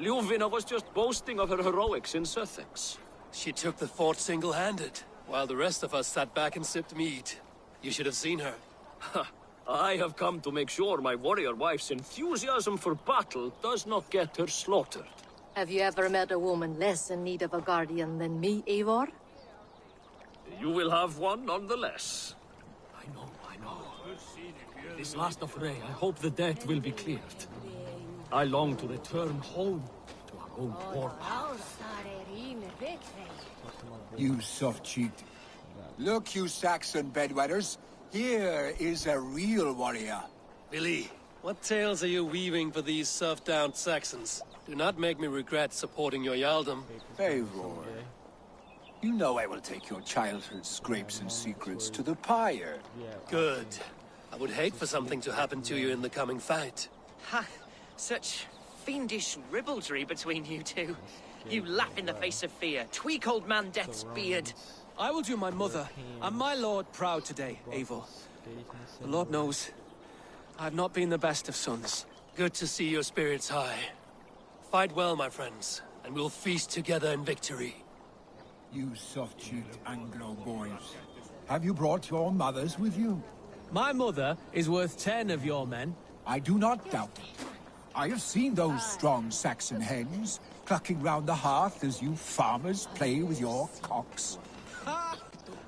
Ljuvina was just boasting of her heroics in Sussex. She took the fort single-handed, while the rest of us sat back and sipped mead. You should have seen her. I have come to make sure my warrior wife's enthusiasm for battle does not get her slaughtered. Have you ever met a woman less in need of a guardian than me, Eivor? You will have one nonetheless. I know. This last affray, I hope the debt will be cleared. I long to return home to our own warpath. You soft-cheeked. Look, you Saxon bedwetters. Here is a real warrior. Billy, what tales are you weaving for these soft-down Saxons? Do not make me regret supporting your Yaldom. Eivor, you know I will take your childhood scrapes and secrets to the pyre. Good. I would hate for something to happen to you in the coming fight. Ha! Such fiendish ribaldry between you two. You laugh in the face of fear, tweak old man Death's beard. I will do my mother and my lord proud today, Eivor. The Lord knows, I have not been the best of sons. Good to see your spirits high. Fight well, my friends, and we'll feast together in victory. You soft-cheeked Anglo boys. Have you brought your mothers with you? My mother is worth 10 of your men. I do not doubt it. I have seen those strong Saxon hens clucking round the hearth as you farmers play with your cocks. Ha!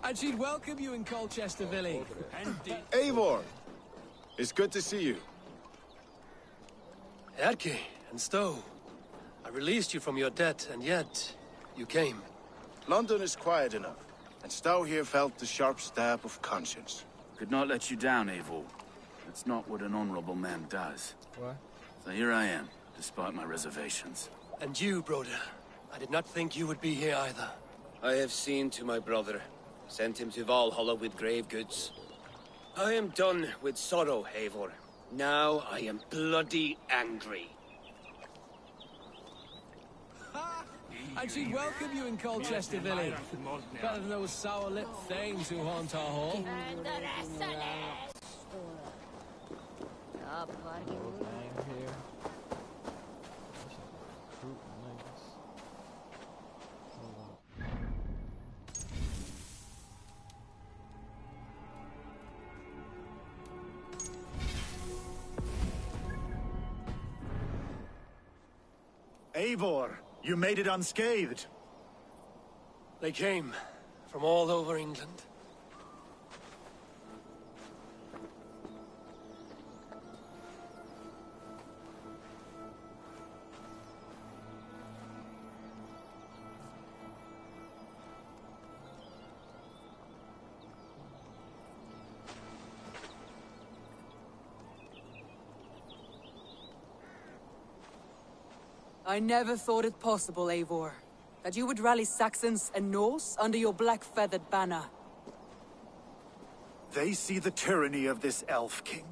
And she'd welcome you in Colchester Village. Eivor! It's good to see you. Erke and Stowe. I released you from your debt, and yet you came. London is quiet enough, and Stowe here felt the sharp stab of conscience. Could not let you down, Eivor. That's not what an honorable man does. What? So here I am, despite my reservations. And you, Broder. I did not think you would be here either. I have seen to my brother. Sent him to Valhalla with grave goods. I am done with sorrow, Eivor. Now I am bloody angry. And she'd welcome you in Colchester Village. Better than those sour-lipped thanes who haunt our hall. Eivor, you made it unscathed. They came from all over England. I never thought it possible, Eivor, that you would rally Saxons and Norse under your black-feathered banner. They see the tyranny of this elf king.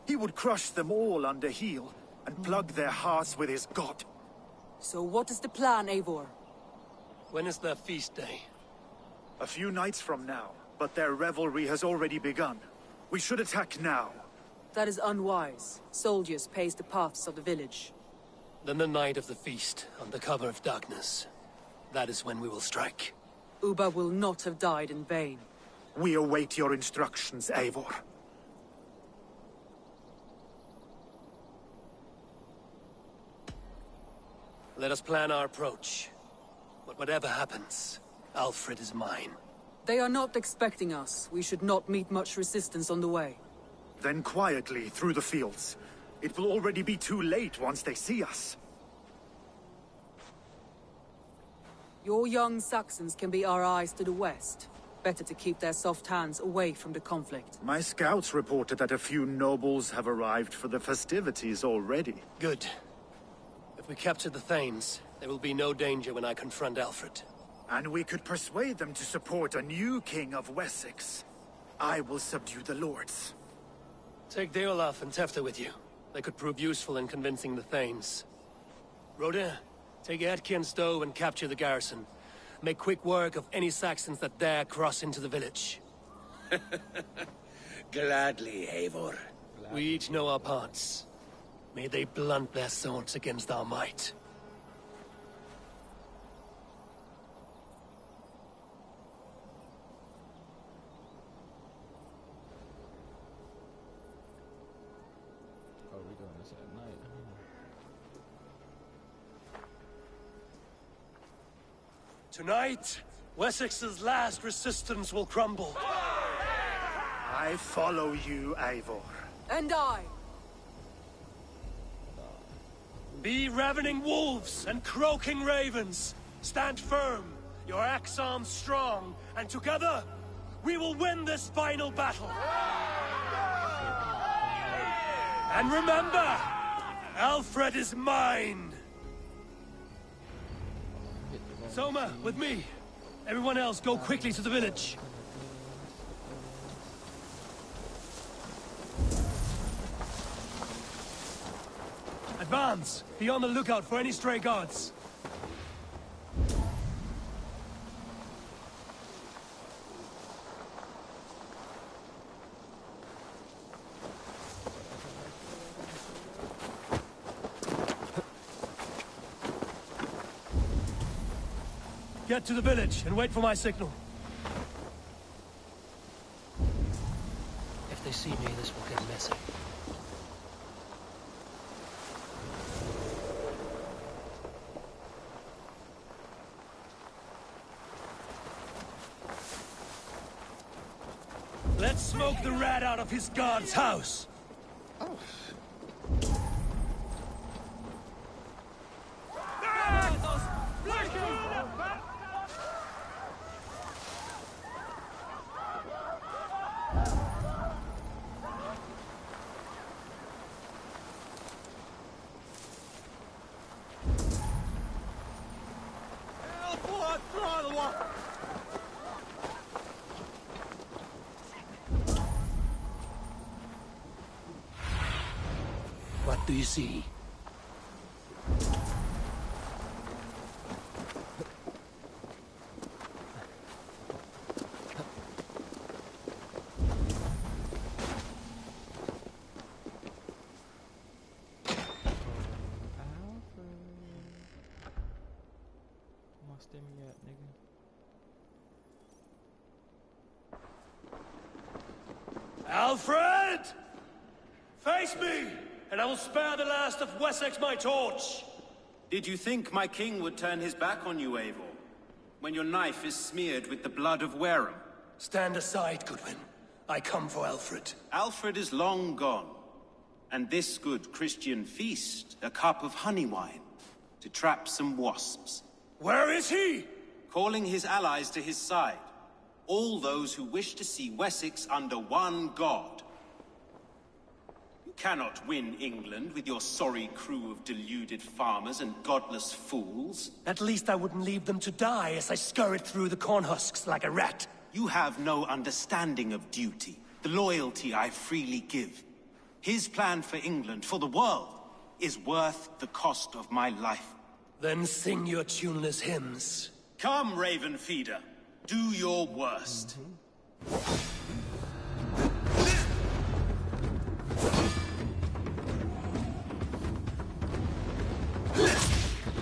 He would crush them all under heel and plug their hearts with his god. So what is the plan, Eivor? When is their feast day? A few nights from now, but their revelry has already begun. We should attack now. That is unwise. Soldiers pace the paths of the village. Then the night of the feast, under cover of darkness. That is when we will strike. Ubba will not have died in vain. We await your instructions, Eivor. Let us plan our approach. But whatever happens, Alfred is mine. They are not expecting us. We should not meet much resistance on the way. Then quietly through the fields. It will already be too late once they see us. Your young Saxons can be our eyes to the west. Better to keep their soft hands away from the conflict. My scouts reported that a few nobles have arrived for the festivities already. Good. If we capture the Thanes, there will be no danger when I confront Alfred. And we could persuade them to support a new king of Wessex. I will subdue the lords. Take Deolaf and Tefta with you. They could prove useful in convincing the Thanes. Rodin, take Erke and Stowe and capture the garrison. Make quick work of any Saxons that dare cross into the village. Gladly, Eivor. We each know our parts. May they blunt their swords against our might. Tonight, Wessex's last resistance will crumble. I follow you, Eivor. And I. Be ravening wolves and croaking ravens. Stand firm, your axe arms strong, and together, we will win this final battle. And remember, Alfred is mine. Soma, with me. Everyone else, go quickly to the village. Advance! Be on the lookout for any stray guards. Get to the village and wait for my signal. If they see me, this will get messy. Let's smoke the rat out of his guard's house. Oh. What do you see? Alfred! Face me, and I will spare the last of Wessex my torch! Did you think my king would turn his back on you, Eivor? When your knife is smeared with the blood of Wareham? Stand aside, Goodwin. I come for Alfred. Alfred is long gone. And this good Christian feast, a cup of honey wine, to trap some wasps. Where is he? Calling his allies to his side. All those who wish to see Wessex under one god. You cannot win England with your sorry crew of deluded farmers and godless fools. At least I wouldn't leave them to die as I scurried through the corn husks like a rat. You have no understanding of duty, the loyalty I freely give. His plan for England, for the world, is worth the cost of my life. Then sing your tuneless hymns. Come, Raven Feeder. Do your worst.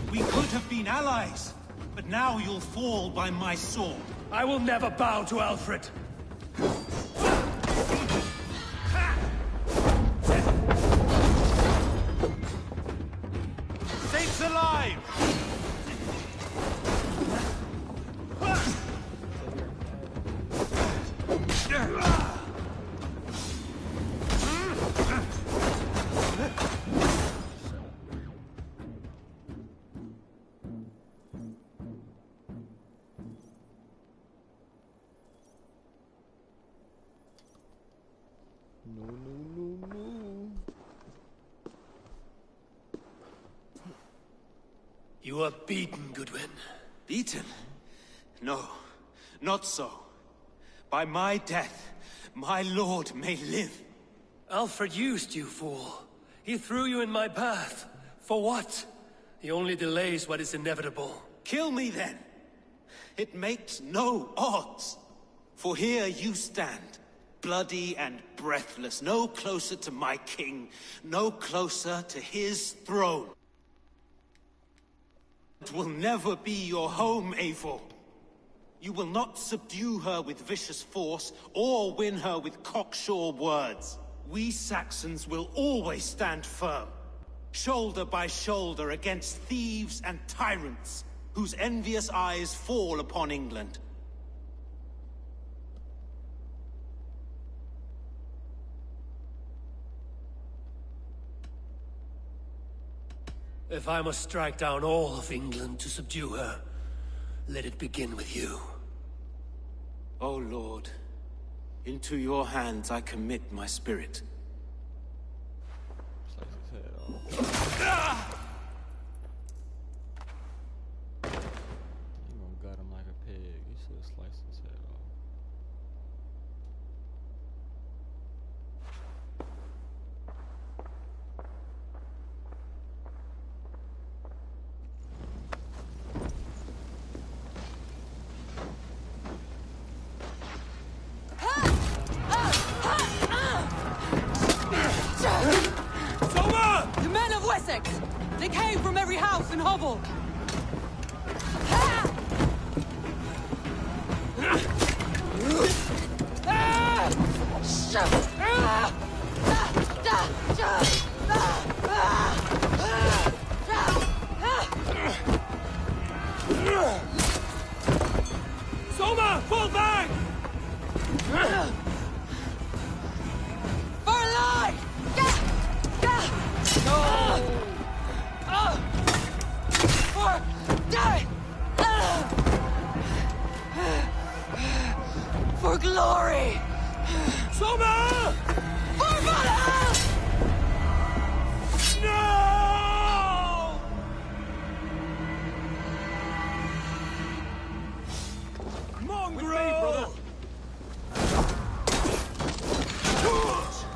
We could have been allies, but now you'll fall by my sword. I will never bow to Alfred. Saints alive! You are beaten, Goodwin. Beaten? No, not so. By my death, my lord may live. Alfred used you, fool. He threw you in my path. For what? He only delays what is inevitable. Kill me then. It makes no odds. For here you stand, bloody and breathless, no closer to my king, no closer to his throne. It will never be your home, Eivor. You will not subdue her with vicious force, or win her with cocksure words. We Saxons will always stand firm, shoulder by shoulder against thieves and tyrants, whose envious eyes fall upon England. If I must strike down all of England to subdue her, let it begin with you. O Lord, into your hands I commit my spirit. You gonna gut him like a pig. You should have sliced his head off. The men of Wessex! They came from every house and hovel! Soma, fall back! For life! For death! For glory! Soma! For Valhalla! No! Mongrel!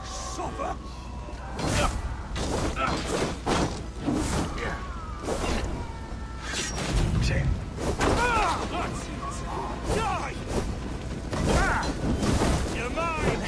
Suffer! Die! You're mine!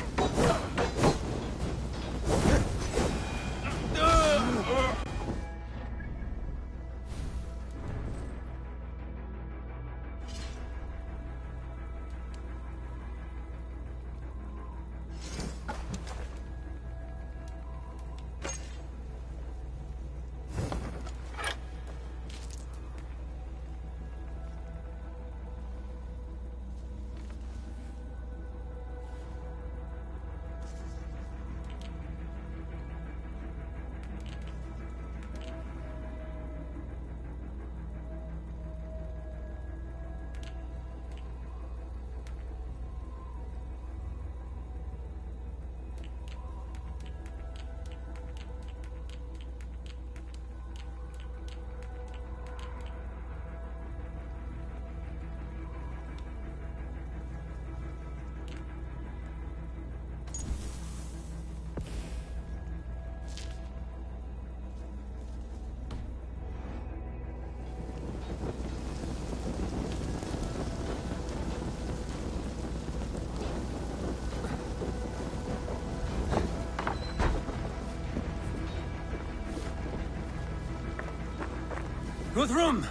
Guthrum,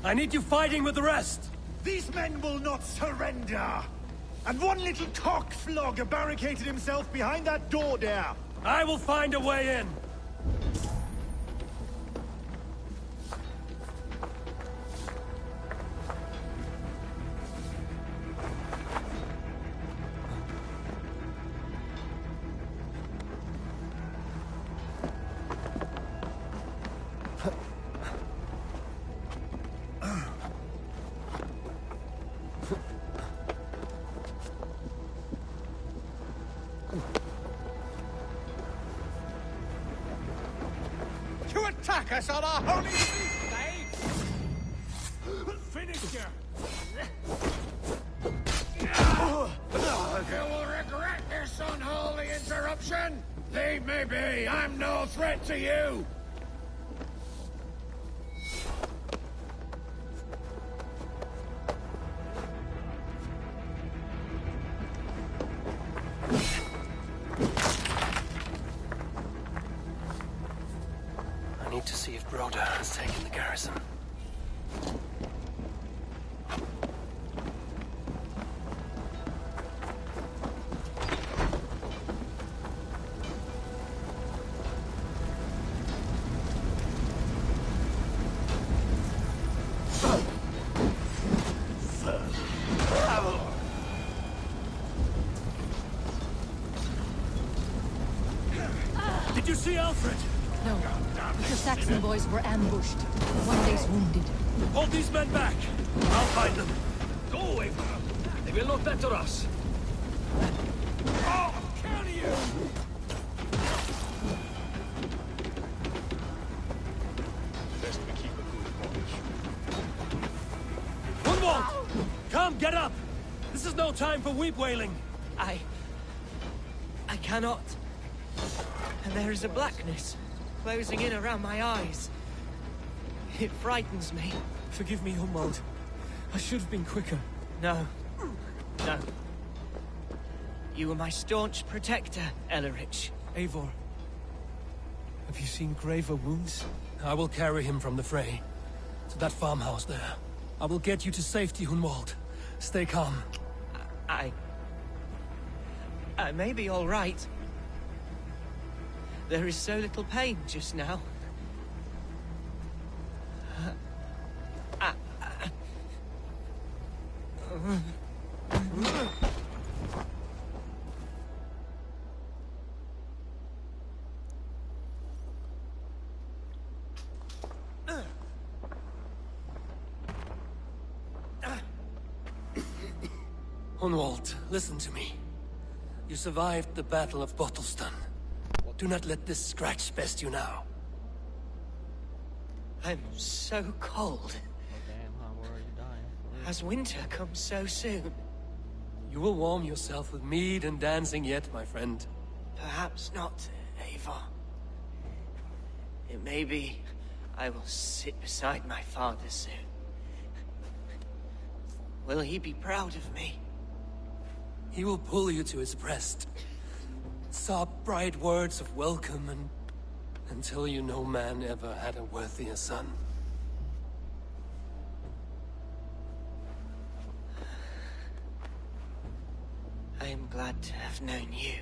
I need you fighting with the rest. These men will not surrender! And one little cockflogger barricaded himself behind that door there! I will find a way in. To attack us on our holy feast day! Finish you! You will regret this unholy interruption! Leave me be! I'm no threat to you! I need to see if Broda has taken the garrison. Alfred! No, but the Saxon boys were ambushed. One day's wounded. Hold these men back! I'll find them. Go away! They will not better us. Oh, counter you! Best we keep a good watch. Gunwald! Come, get up! This is no time for weep wailing. I cannot. And there is a blackness closing in around my eyes. It frightens me. Forgive me, Humwald. I should have been quicker. No. No. You were my staunch protector, Ellerich. Eivor, have you seen graver wounds? I will carry him from the fray. To that farmhouse there. I will get you to safety, Hunwald. Stay calm. I may be all right. There is so little pain just now. Hunwald, listen to me. You survived the Battle of Bottleston. Do not let this scratch best you now. I'm so cold. Has winter come so soon? You will warm yourself with mead and dancing yet, my friend. Perhaps not, Eivor. It may be I will sit beside my father soon. Will he be proud of me? He will pull you to his breast. Sob bright words of welcome and tell you no man ever had a worthier son. I am glad to have known you,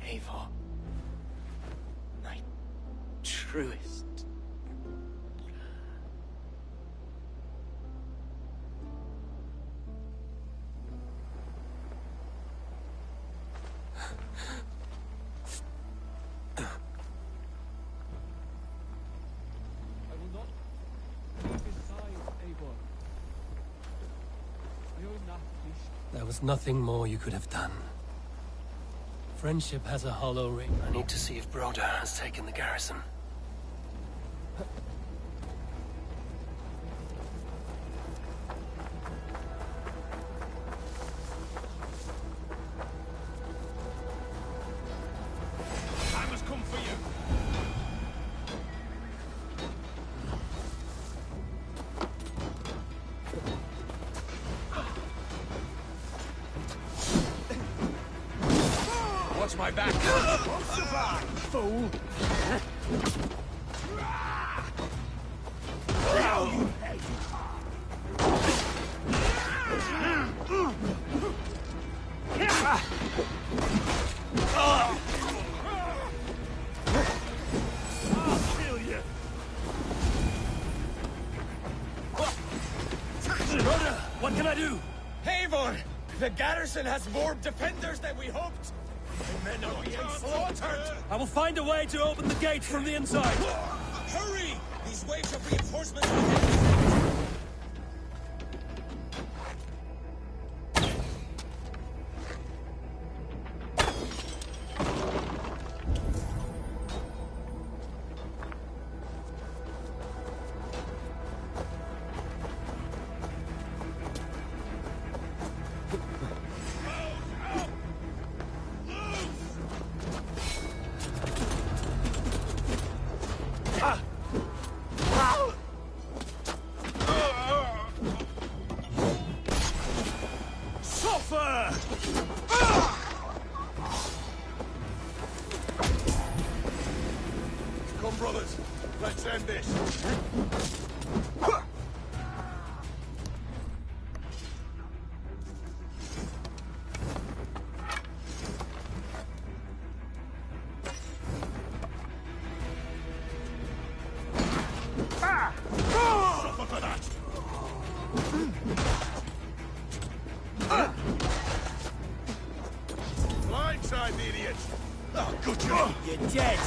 Eivor. My truest. There was nothing more you could have done. Friendship has a hollow ring. I need to see if Broder has taken the garrison. I must come for you. Watch my back. Won't survive, fool. Now you pay. I'll kill you. Broder, what can I do? Eivor, the garrison has more defenders than we hoped. The men are being slaughtered. I will find a way to open the gate from the inside. Hurry! These waves of reinforcements are heading. Come, brothers. Let's end this. Suffer for that. Blindside the idiot. Oh, good job. You're dead.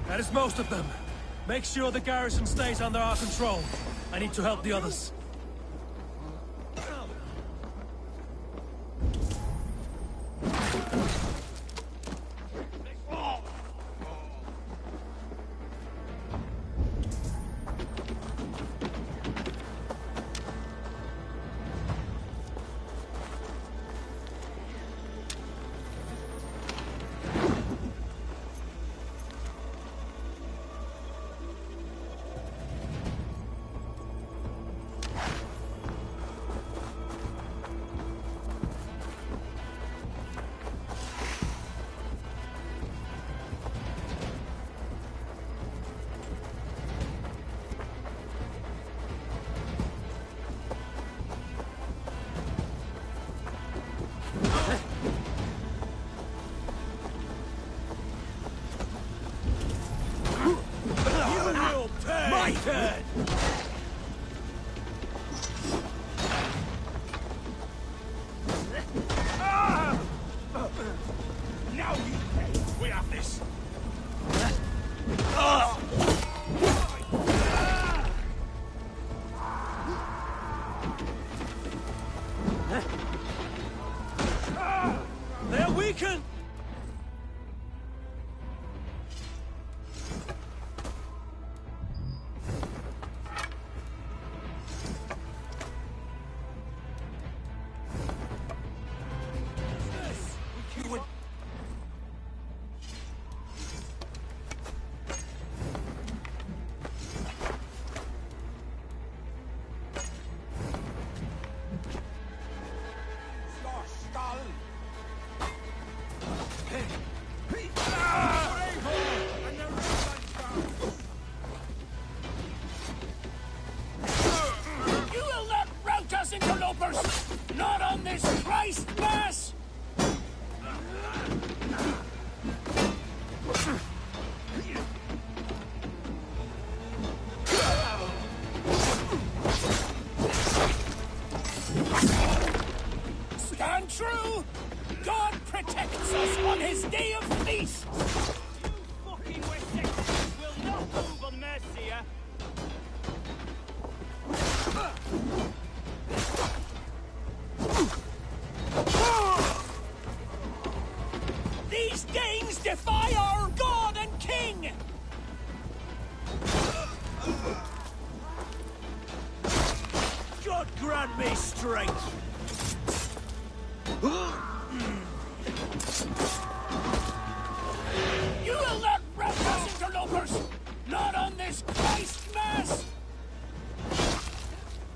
That is most of them. Make sure the garrison stays under our control. I need to help the others. They're weakened! Not on this Christ Mass! Stand true! God protects us on his day of feast! You fucking Wessex will not move on Mercia! These Danes defy our God and King! God grant me strength! You will not rout us, interlopers! Not on this Christ Mass!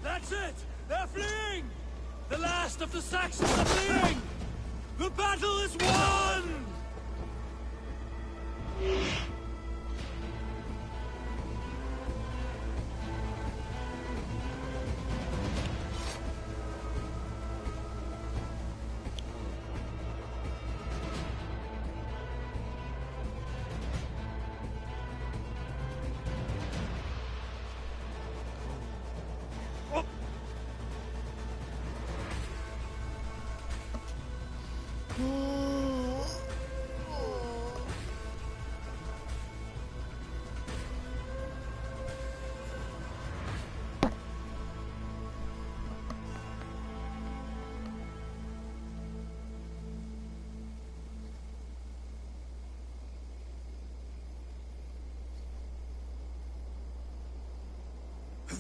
That's it! They're fleeing! The last of the Saxons are fleeing! The battle is won!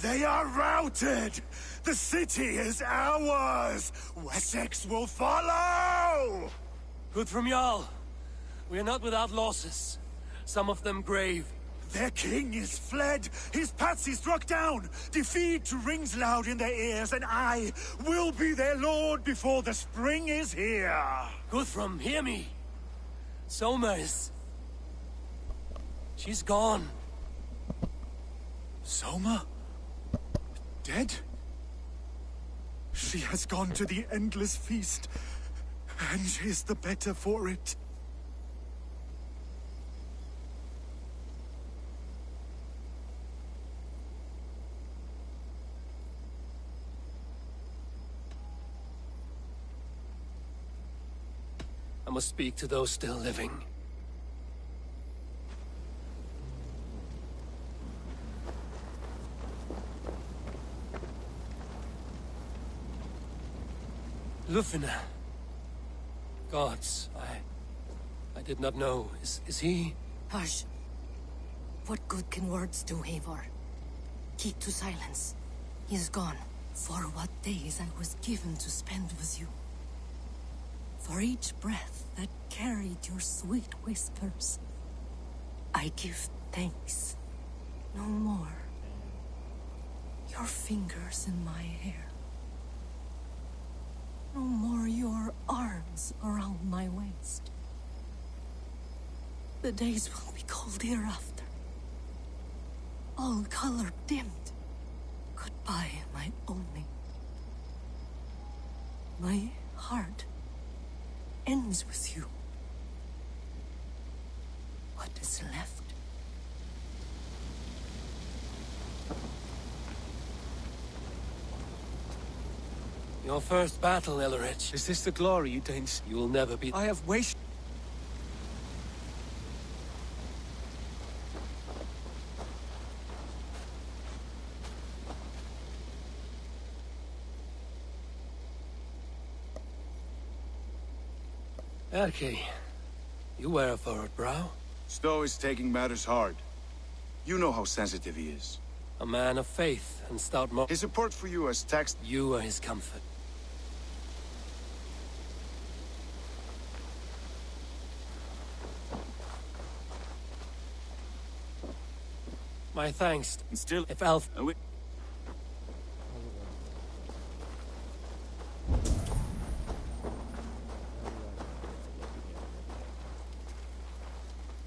They are routed! The city is ours! Wessex will follow! Good from Jarl. We are not without losses. Some of them grave. Their king is fled! His patsy struck down! Defeat rings loud in their ears, and I will be their lord before the spring is here! Guthrum, hear me! Somers. She's gone. Soma? Dead? She has gone to the endless feast, and is the better for it. I must speak to those still living. Lufina. Gods, I did not know. Is he? Hush. What good can words do, Eivor? Keep to silence. He is gone. For what days I was given to spend with you. For each breath that carried your sweet whispers, I give thanks. No more. Your fingers in my hair. No more your arms around my waist. The days will be cold hereafter. All color dimmed. Goodbye, my only. My heart ends with you. What is left? Your first battle, Elrich. Is this the glory you deign? You will never be. I have wasted. Erke, you wear a furrowed brow. Stowe is taking matters hard. You know how sensitive he is. A man of faith and stout His support for you has taxed... You are his comfort. My thanks. And still... If Alf...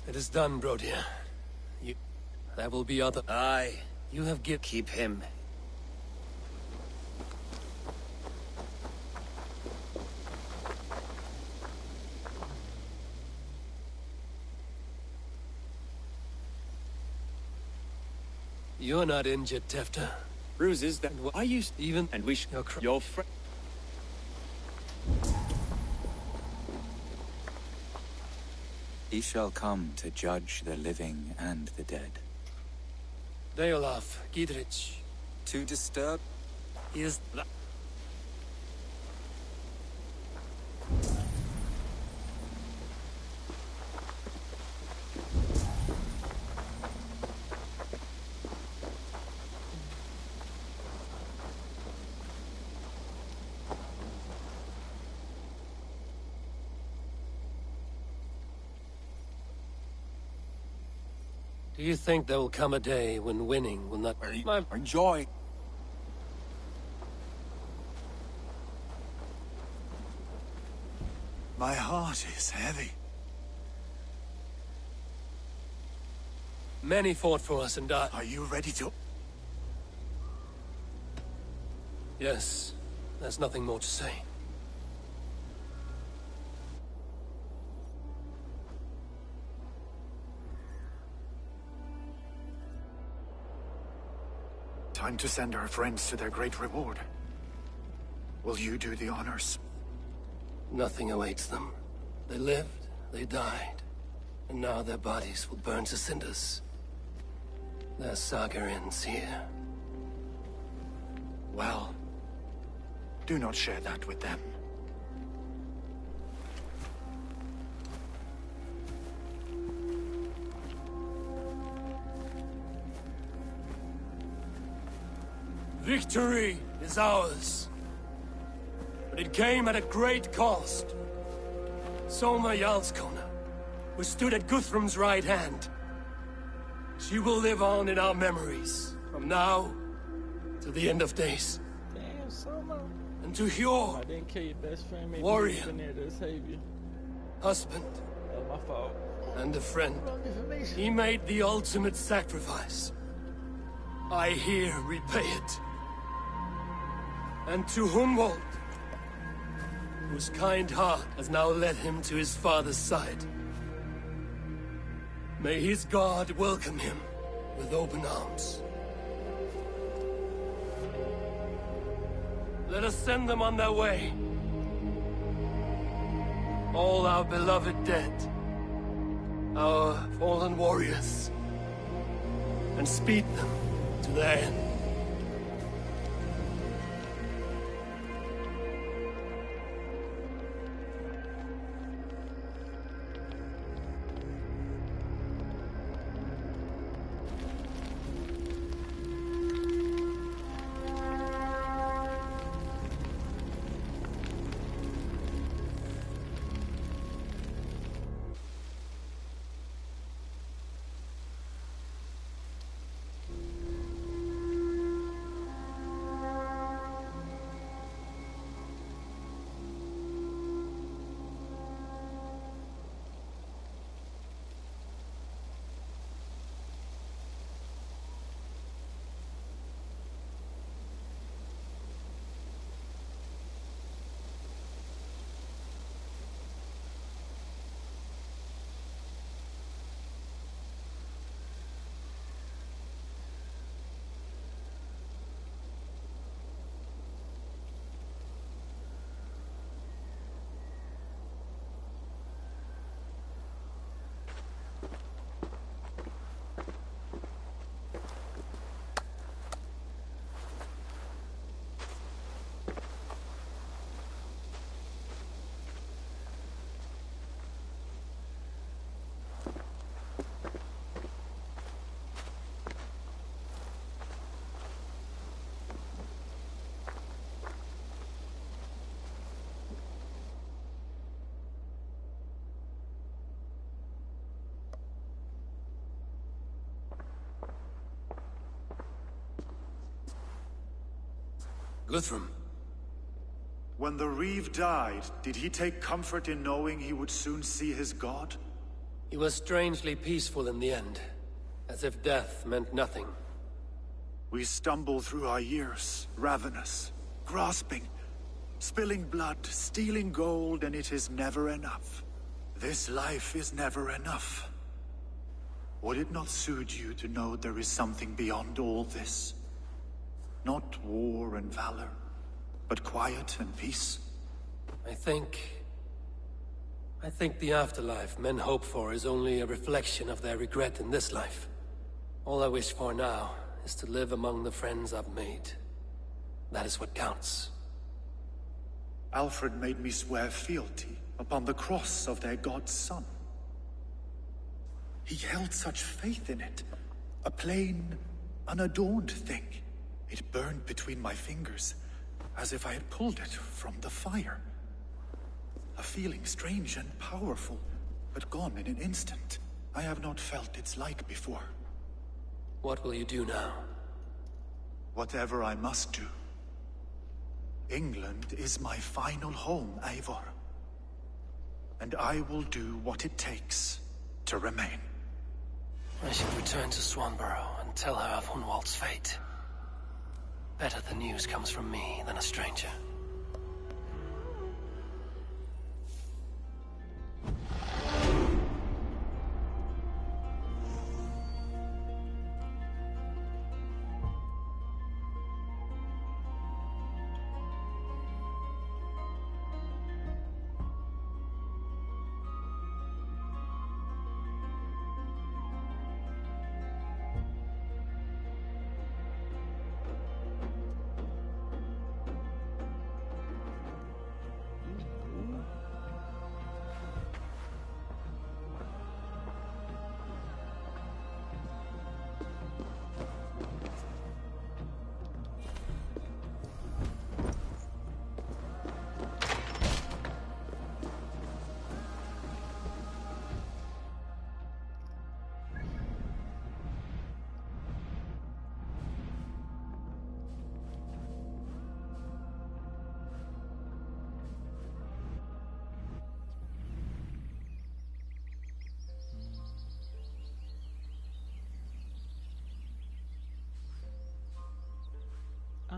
It is done, Brodir. There will be other... Aye. You have Keep him. You're not injured, Tefta. Bruises that I used even... And we your friend... He shall come to judge the living and the dead. Deolaf, Gidrich. To disturb? He is... Do you think there will come a day when winning will not be my joy? My heart is heavy. Many fought for us and died. Are you ready to... Yes. There's nothing more to say. Time to send our friends to their great reward. Will you do the honors? Nothing awaits them. They lived, they died, and now their bodies will burn to cinders. Their saga ends here. Well, do not share that with them. Victory is ours. But it came at a great cost. Soma Jarlskona, who stood at Guthrum's right hand. She will live on in our memories, from now to the end of days. Damn, Soma. And to Hjor, I didn't kill your best friend. Maybe warrior, he's been there to save you. husband, That was my fault. and a friend. He made the ultimate sacrifice. I here repay it. And to Hunwald, whose kind heart has now led him to his father's side. May his God welcome him with open arms. Let us send them on their way. All our beloved dead, our fallen warriors, and speed them to their end. Guthrum. When the Reeve died, did he take comfort in knowing he would soon see his god? He was strangely peaceful in the end, as if death meant nothing. We stumble through our years, ravenous, grasping, spilling blood, stealing gold, and it is never enough. This life is never enough. Would it not soothe you to know there is something beyond all this? Not war and valor, but quiet and peace? I think the afterlife men hope for is only a reflection of their regret in this life. All I wish for now is to live among the friends I've made. That is what counts. Alfred made me swear fealty upon the cross of their god's son. He held such faith in it, a plain, unadorned thing. It burned between my fingers, as if I had pulled it from the fire. A feeling strange and powerful, but gone in an instant. I have not felt its like before. What will you do now? Whatever I must do. England is my final home, Eivor. And I will do what it takes to remain. I should return to Swanborough and tell her of Hunwald's fate. Better the news comes from me than a stranger.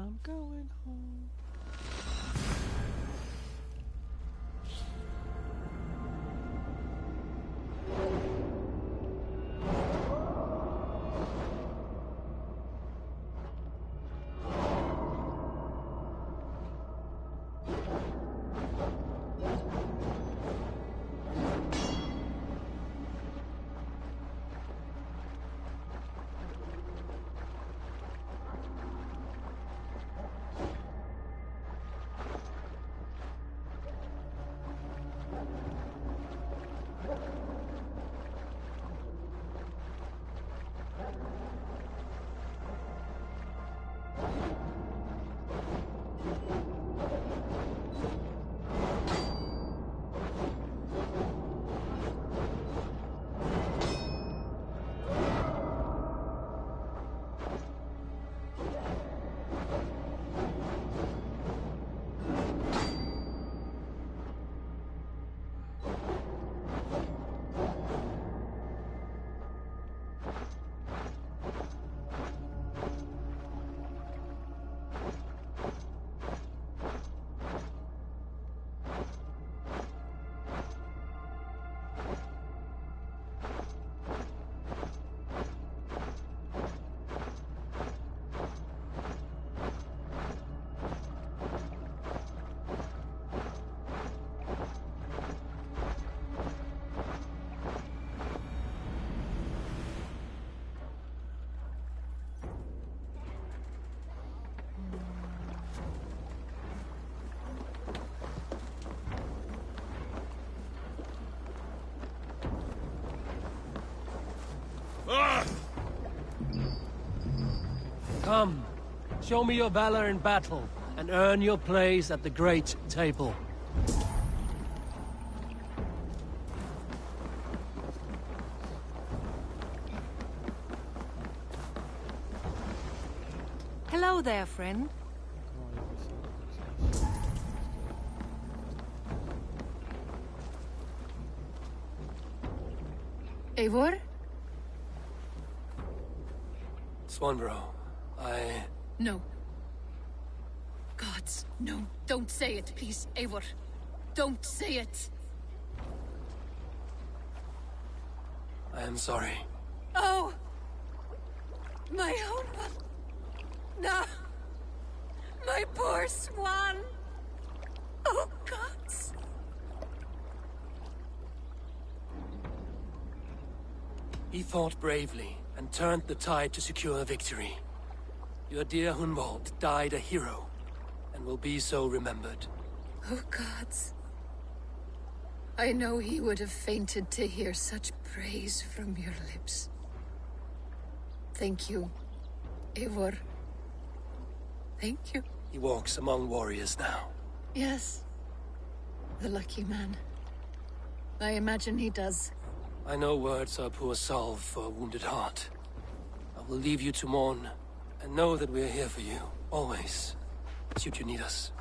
I'm going home. Come, show me your valor in battle, and earn your place at the great table. Hello there, friend. Eivor? Swanborough, No. Gods, no. Don't say it, please, Eivor. Don't say it. I am sorry. Oh! My own one. No! My poor swan! Oh, gods! He fought bravely and turned the tide to secure victory. Your dear Hunwald died a hero, and will be so remembered. Oh, gods. I know he would have fainted to hear such praise from your lips. Thank you, Eivor. Thank you. He walks among warriors now. Yes. The lucky man. I imagine he does. I know words are poor salve for a wounded heart. I will leave you to mourn, and know that we are here for you, always, should you need us.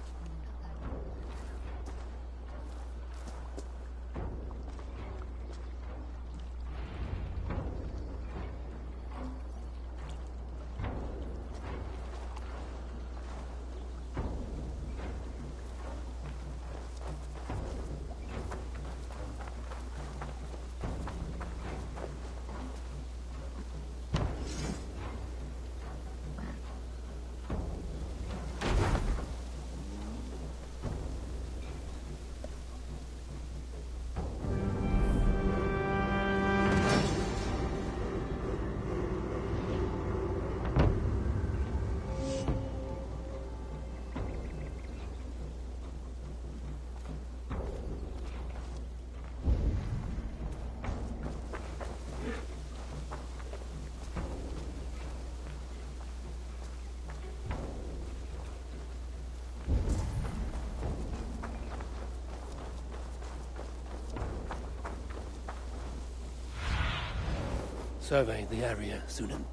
Survey the area, Sunan.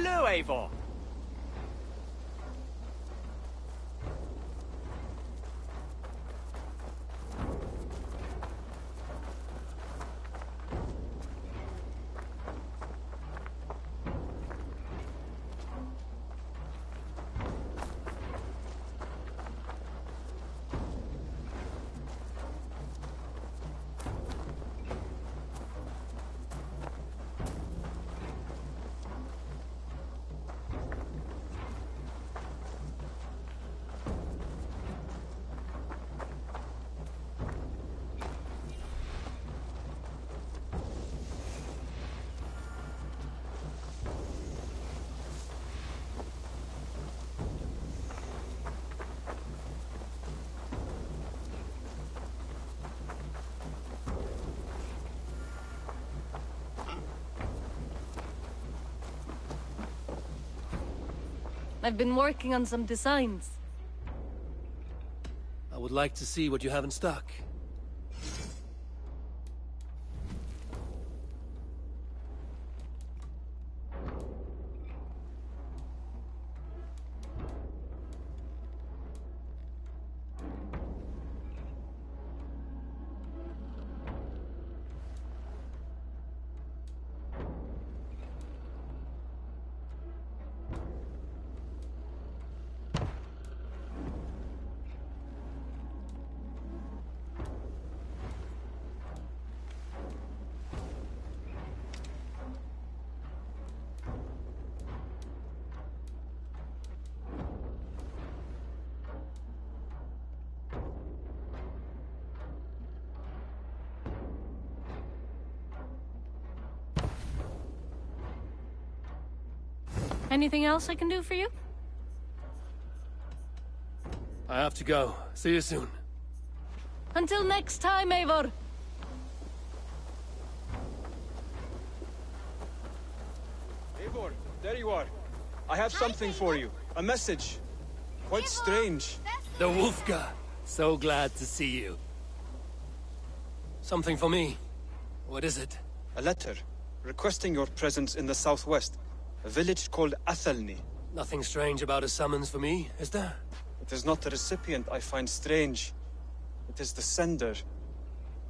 Hello, Eivor. I've been working on some designs. I would like to see what you have in stock. Anything else I can do for you? I have to go. See you soon. Until next time, Eivor. Eivor, there you are. I have something for you. A message. Quite strange. The Wolfga. So glad to see you. Something for me. What is it? A letter requesting your presence in the southwest. A village called Athelney. Nothing strange about a summons for me, is there? It is not the recipient I find strange. It is the sender.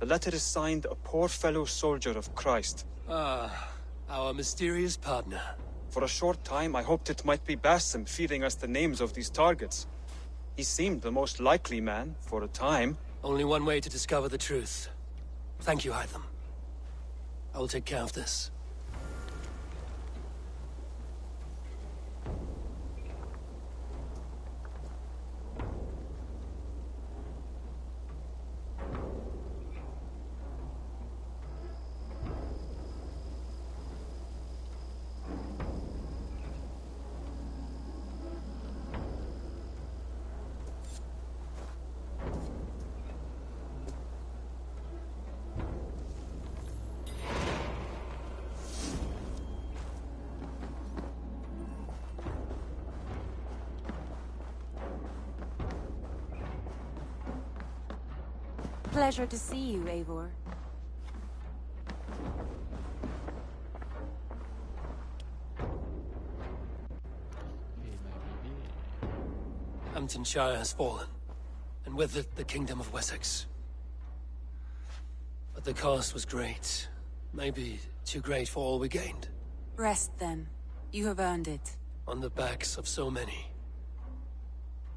The letter is signed a poor fellow soldier of Christ. Ah, our mysterious partner. For a short time, I hoped it might be Basim feeding us the names of these targets. He seemed the most likely man, for a time. Only one way to discover the truth. Thank you, Hytham. I will take care of this. Pleasure to see you, Eivor. Hamptonshire has fallen, and with it the Kingdom of Wessex. But the cost was great. Maybe too great for all we gained. Rest then. You have earned it. On the backs of so many.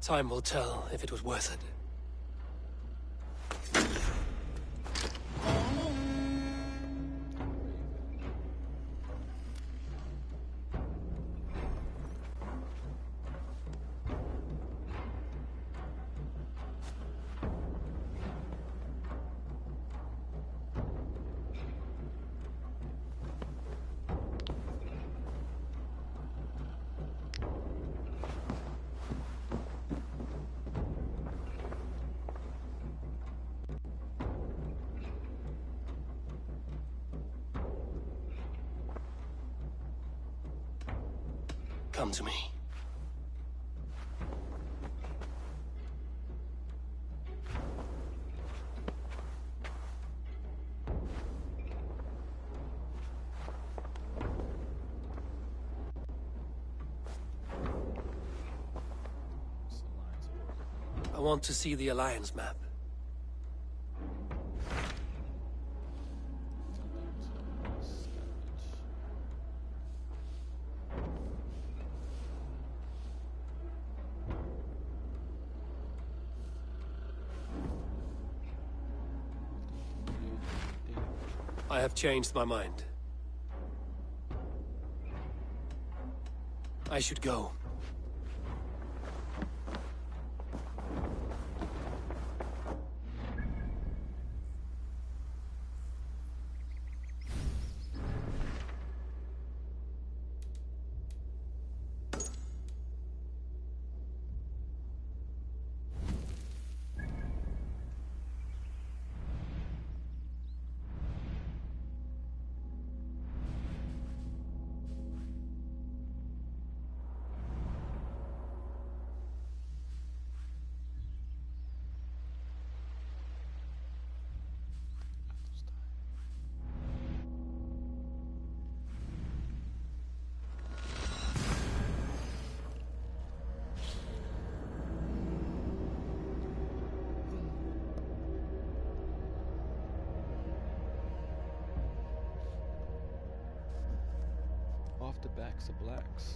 Time will tell if it was worth it. Come to me. I want to see the Alliance map. I have changed my mind. I should go. Off the backs of blacks.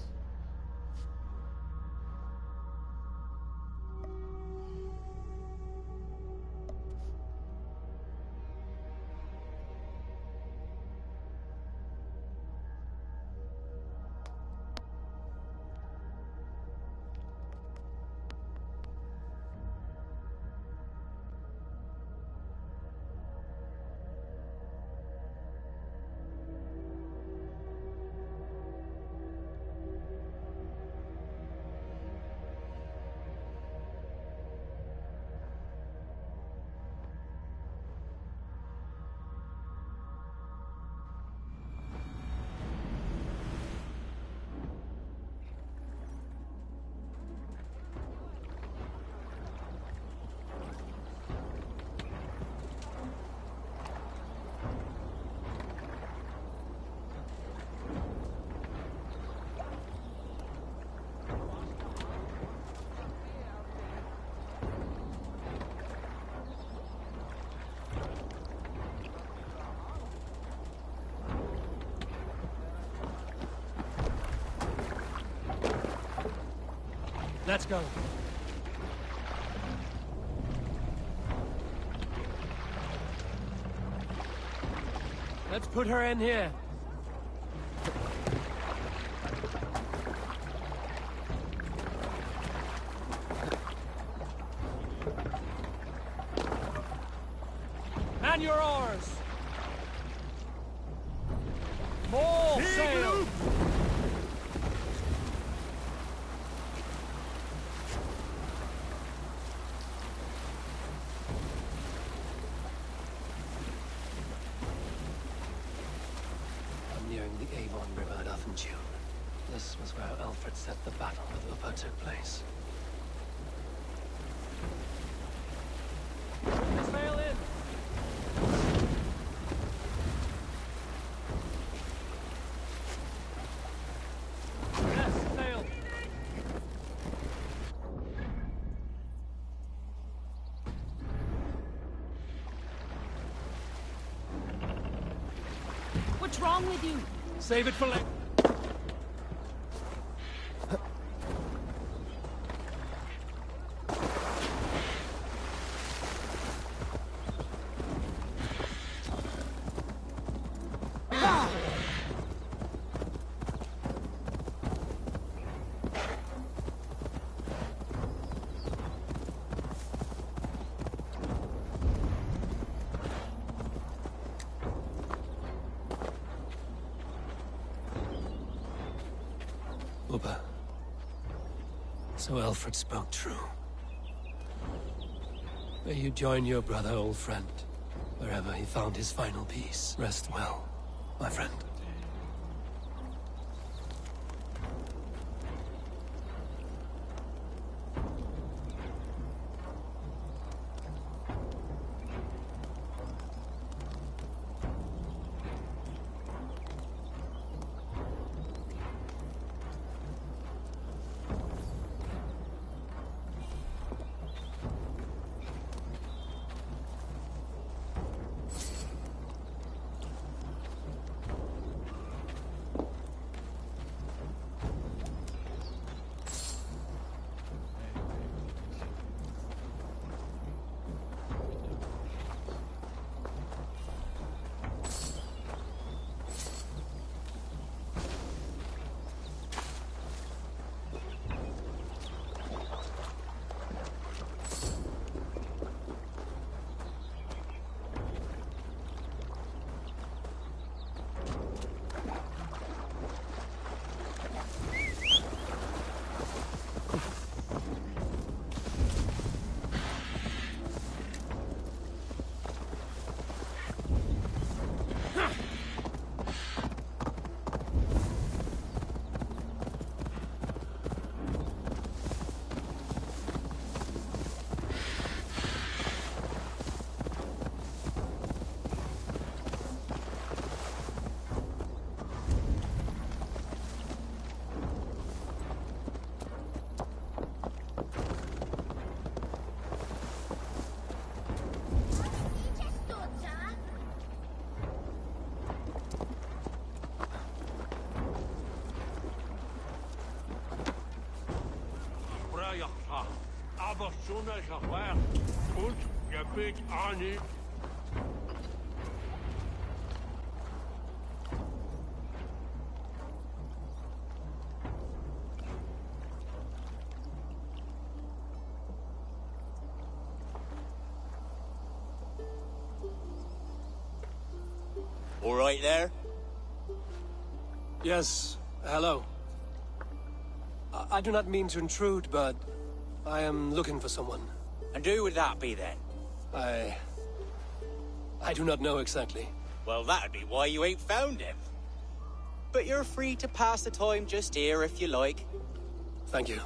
Let's go. Let's put her in here. Man your oars. More sail. This was where Alfred said the battle with Uppa took place. Sail in! Yes, sail! What's wrong with you? Save it for later. Uppa. So Alfred spoke true. May you join your brother, old friend, wherever he found his final peace. Rest well, my friend. All right there? Yes, hello. I do not mean to intrude, but I am looking for someone. And who would that be then? I do not know exactly. Well, that'd be why you ain't found him. But you're free to pass the time just here if you like. Thank you.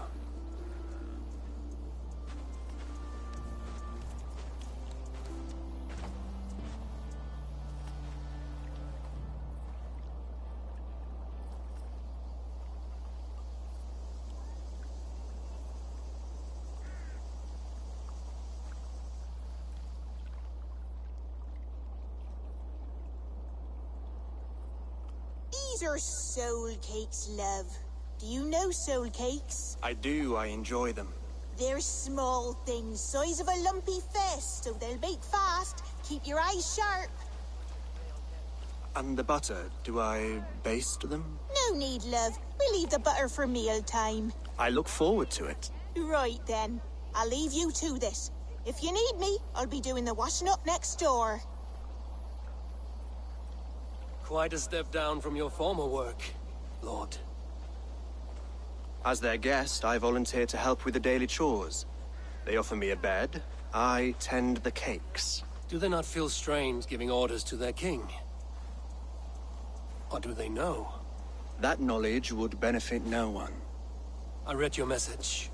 These are soul cakes, love. Do you know soul cakes? I do. I enjoy them. They're small things, size of a lumpy fist, so they'll bake fast. Keep your eyes sharp. And the butter, do I baste them? No need, love. We'll leave the butter for mealtime. I look forward to it. Right then. I'll leave you to this. If you need me, I'll be doing the washing up next door. Quite a step down from your former work, Lord. As their guest, I volunteer to help with the daily chores. They offer me a bed. I tend the cakes. Do they not feel strange giving orders to their king? Or do they know? That knowledge would benefit no one. I read your message.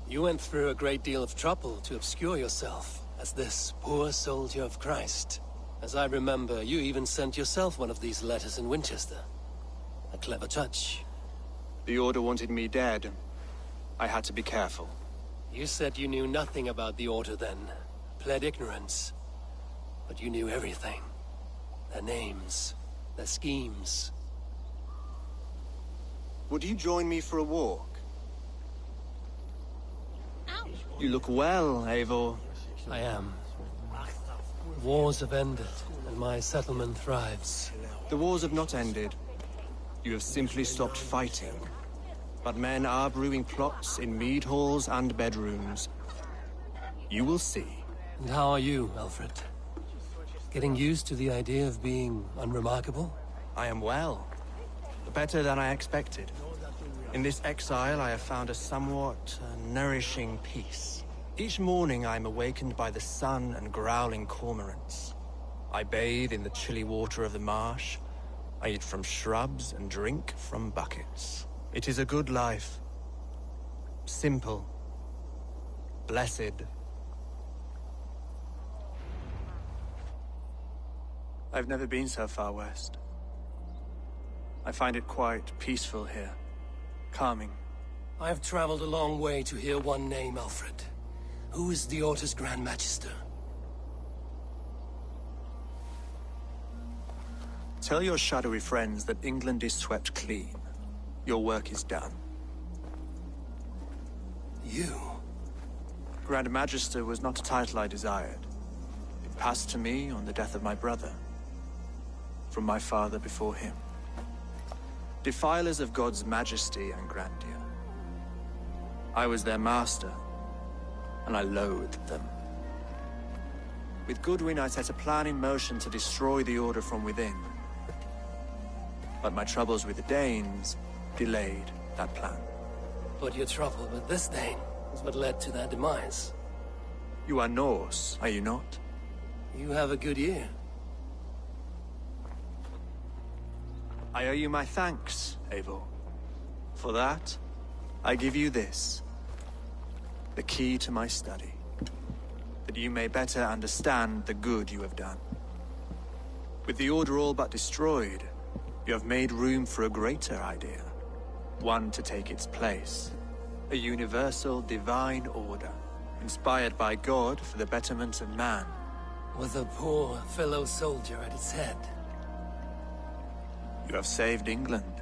You went through a great deal of trouble to obscure yourself as this poor soldier of Christ. As I remember, you even sent yourself one of these letters in Winchester. A clever touch. The Order wanted me dead. I had to be careful. You said you knew nothing about the Order then. Pled ignorance. But you knew everything. Their names. Their schemes. Would you join me for a walk? You look well, Eivor. I am. Wars have ended, and my settlement thrives. The wars have not ended. You have simply stopped fighting. But men are brewing plots in mead halls and bedrooms. You will see. And how are you, Alfred? Getting used to the idea of being unremarkable? I am well. Better than I expected. In this exile, I have found a somewhat nourishing peace. Each morning, I am awakened by the sun and growling cormorants. I bathe in the chilly water of the marsh. I eat from shrubs and drink from buckets. It is a good life. Simple. Blessed. I've never been so far west. I find it quite peaceful here. Calming. I have traveled a long way to hear one name, Alfred. Who is the Order's Grand Magister? Tell your shadowy friends that England is swept clean. Your work is done. You? Grand Magister was not a title I desired. It passed to me on the death of my brother. From my father before him. Defilers of God's majesty and grandeur. I was their master, and I loathed them. With Goodwin, I set a plan in motion to destroy the Order from within. But my troubles with the Danes delayed that plan. But your trouble with this Dane is what led to their demise. You are Norse, are you not? You have a good ear. I owe you my thanks, Eivor. For that, I give you this. The key to my study. That you may better understand the good you have done. With the Order all but destroyed, you have made room for a greater idea. One to take its place. A universal divine order, inspired by God for the betterment of man. With a poor fellow soldier at its head. You have saved England,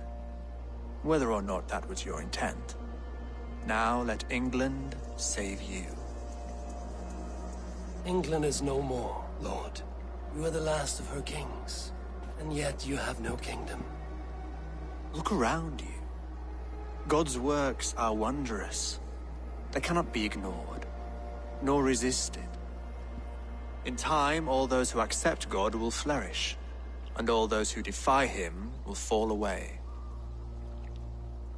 whether or not that was your intent. Now let England save you. England is no more, Lord. You are the last of her kings, and yet you have no kingdom. Look around you. God's works are wondrous. They cannot be ignored, nor resisted. In time, all those who accept God will flourish, and all those who defy him will fall away.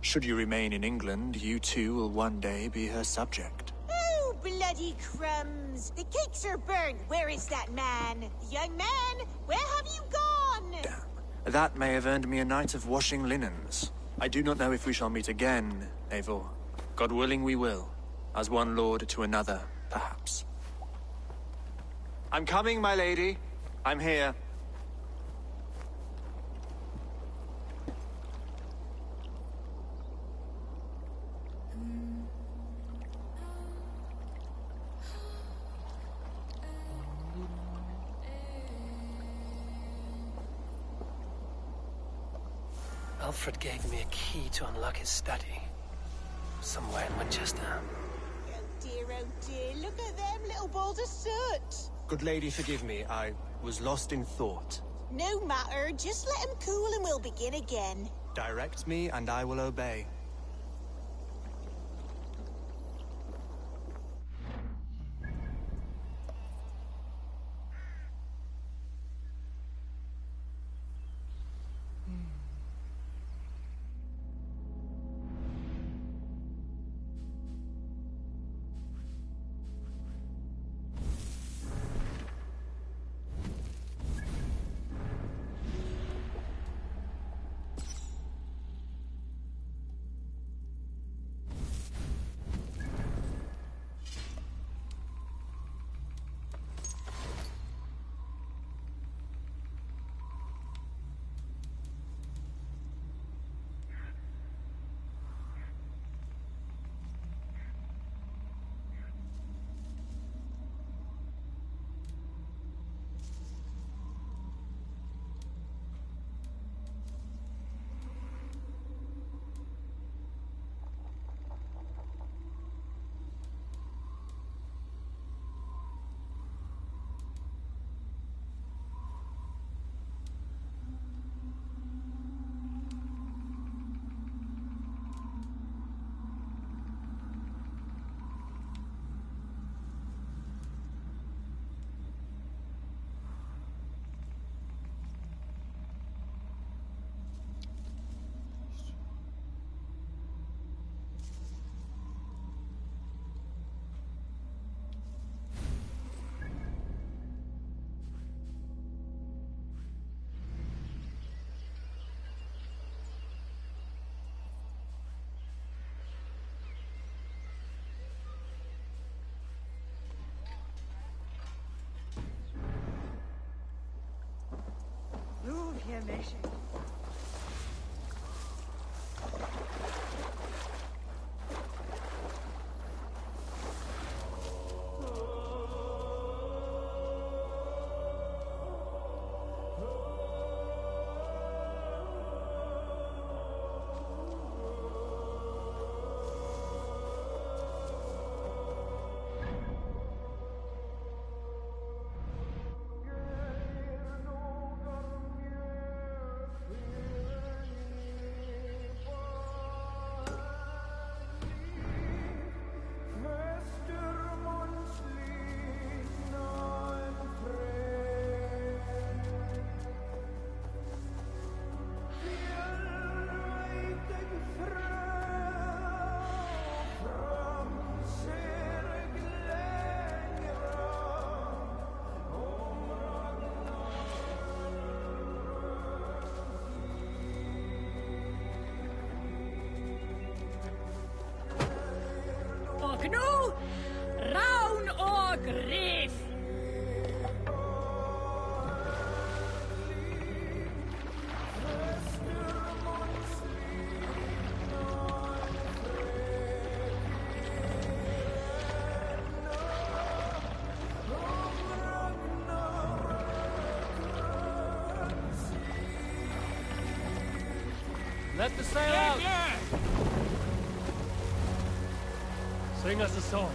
Should you remain in England, you too will one day be her subject. Oh, bloody crumbs! The cakes are burned. Where is that man? Young man, where have you gone? That may have earned me a night of washing linens. I do not know if we shall meet again, Eivor. God willing we will. As one lord to another, perhaps. I'm coming, my lady. I'm here. Alfred gave me a key to unlock his study. Somewhere in Winchester. Oh dear, look at them little balls of soot. Good lady, forgive me. I was lost in thought. No matter, just let him cool and we'll begin again. Direct me, and I will obey. Move here, Mission. Ognu, Raun og Grif. Let the sail out! Sing us a song.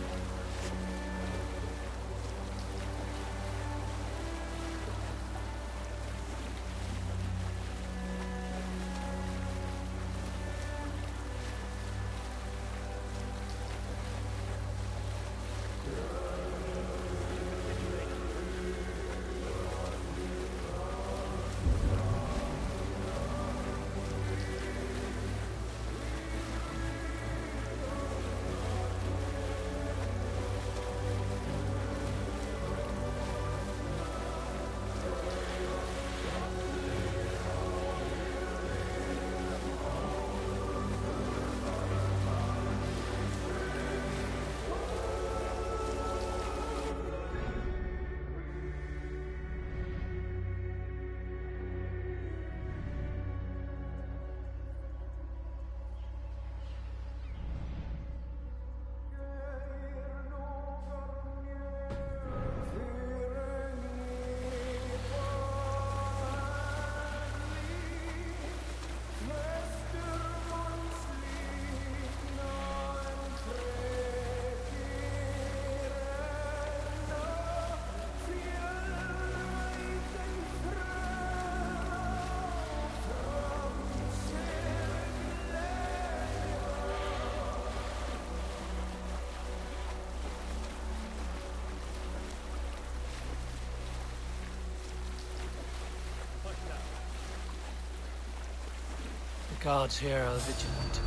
Guards here are vigilant.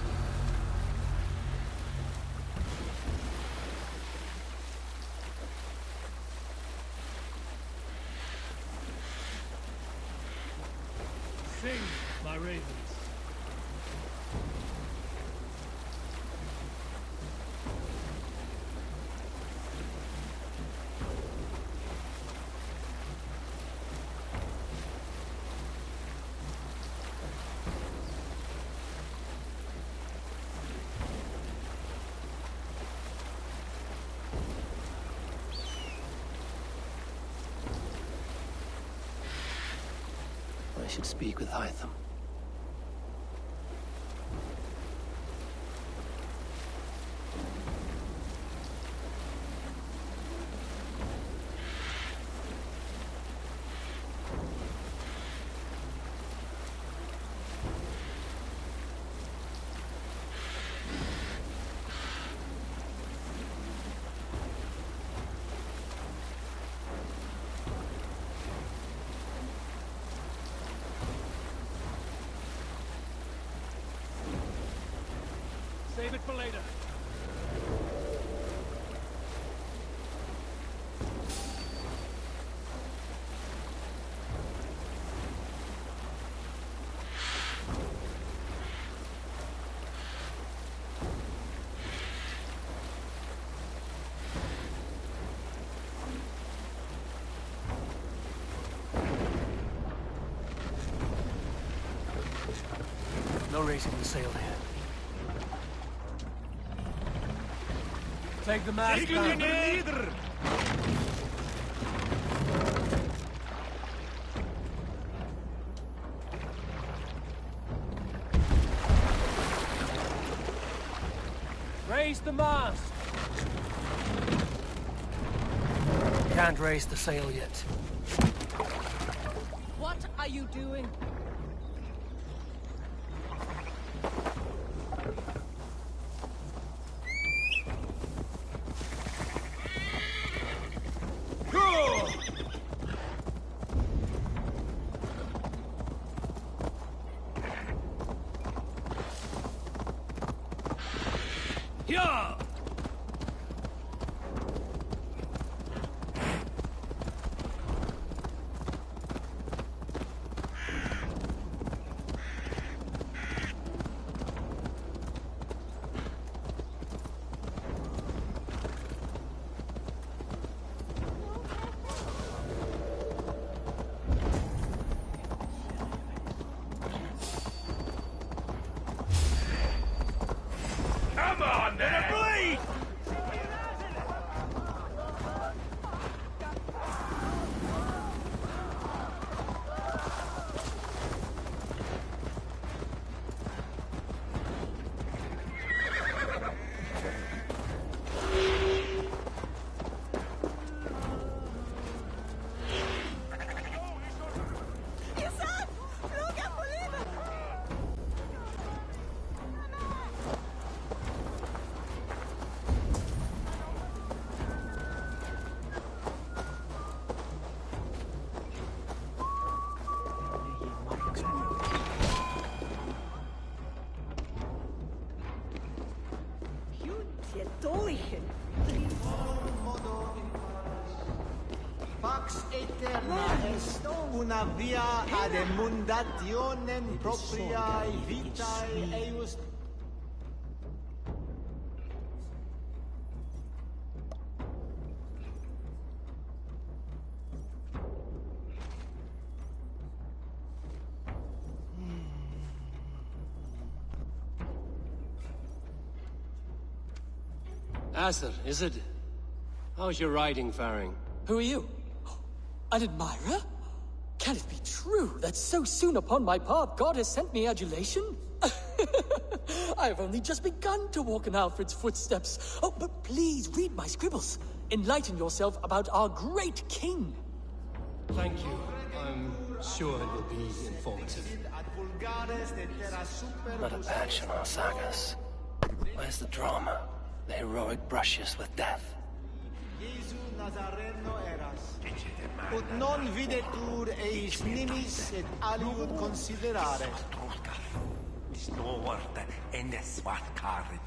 Sing, my ravens. I should speak with Hytham. Save it for later. No raising the sail here. Take the mast down. Raise the mast! Can't raise the sail yet. What are you doing? Yeah! Come on, let it bleed! Pax eterna est una via ad emundationem propriae vitae eius. Asser, is it? How's your riding faring? Who are you? An admirer? Can it be true that so soon upon my path God has sent me adulation? I have only just begun to walk in Alfred's footsteps. Oh, but please read my scribbles. Enlighten yourself about our great king. Thank you. I'm sure it will be informative. Not a patch on our sagas. Where's the drama? The heroic brushes with death. Ut non videtur eis nimis et aliud considerare.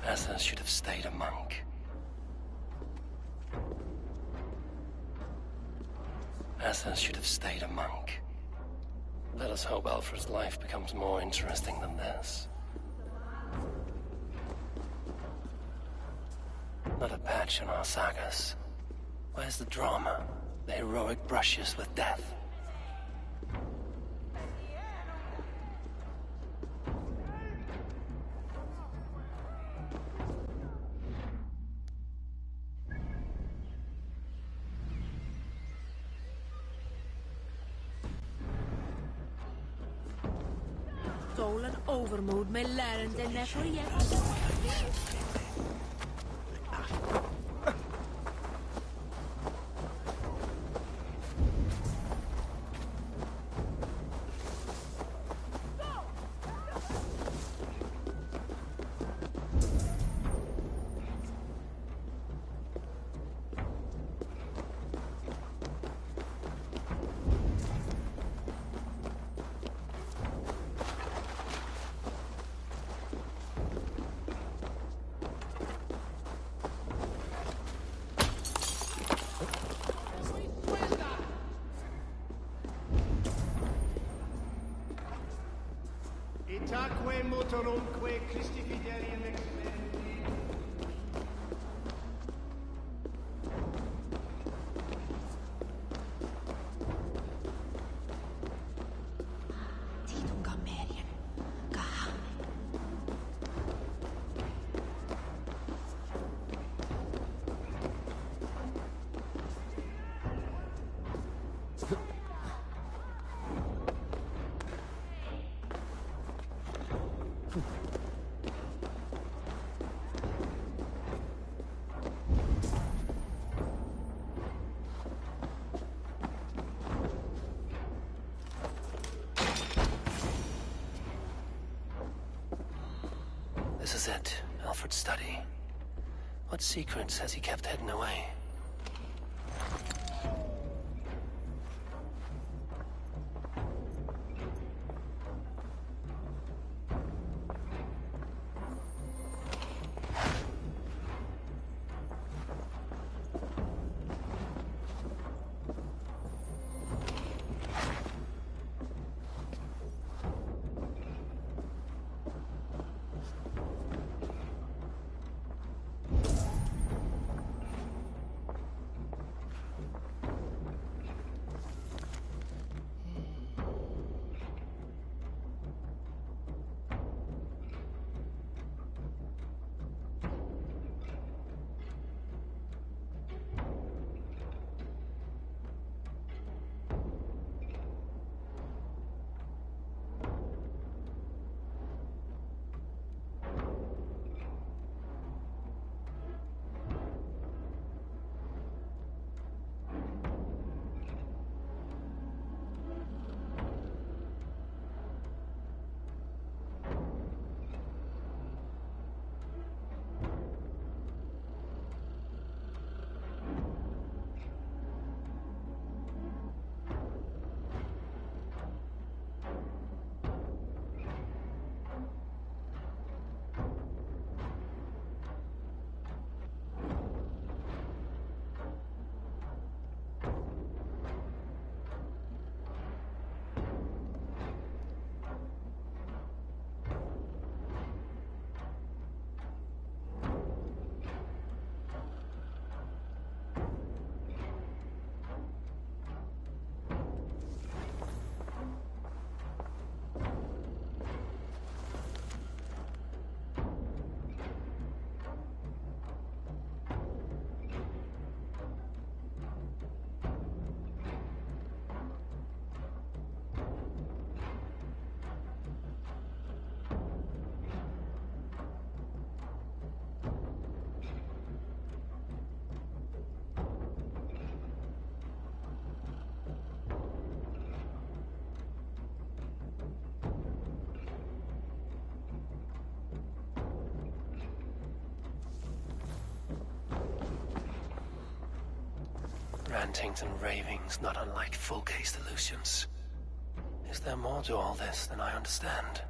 Asa should have stayed a monk. Asa should have stayed a monk. Let us hope Alfred's life becomes more interesting than this. Not a patch in our sagas. Where's the drama? The heroic brushes with death. Stolen overmoed med læreren for hjem. Itaque motorumque Christi fideli in excellendi. Tidum Gamerian, Gahane. This is it, Alfred's study. What secrets has he kept hidden away? Rantings and ravings not unlike full-case delusions. Is there more to all this than I understand?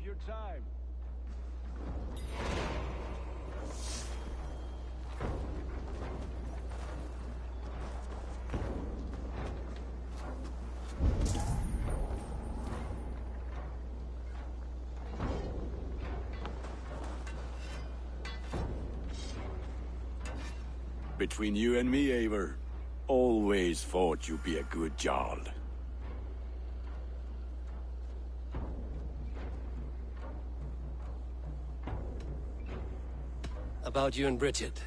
your time. Between you and me, Eivor, always thought you'd be a good Jarl. About you and Bridget.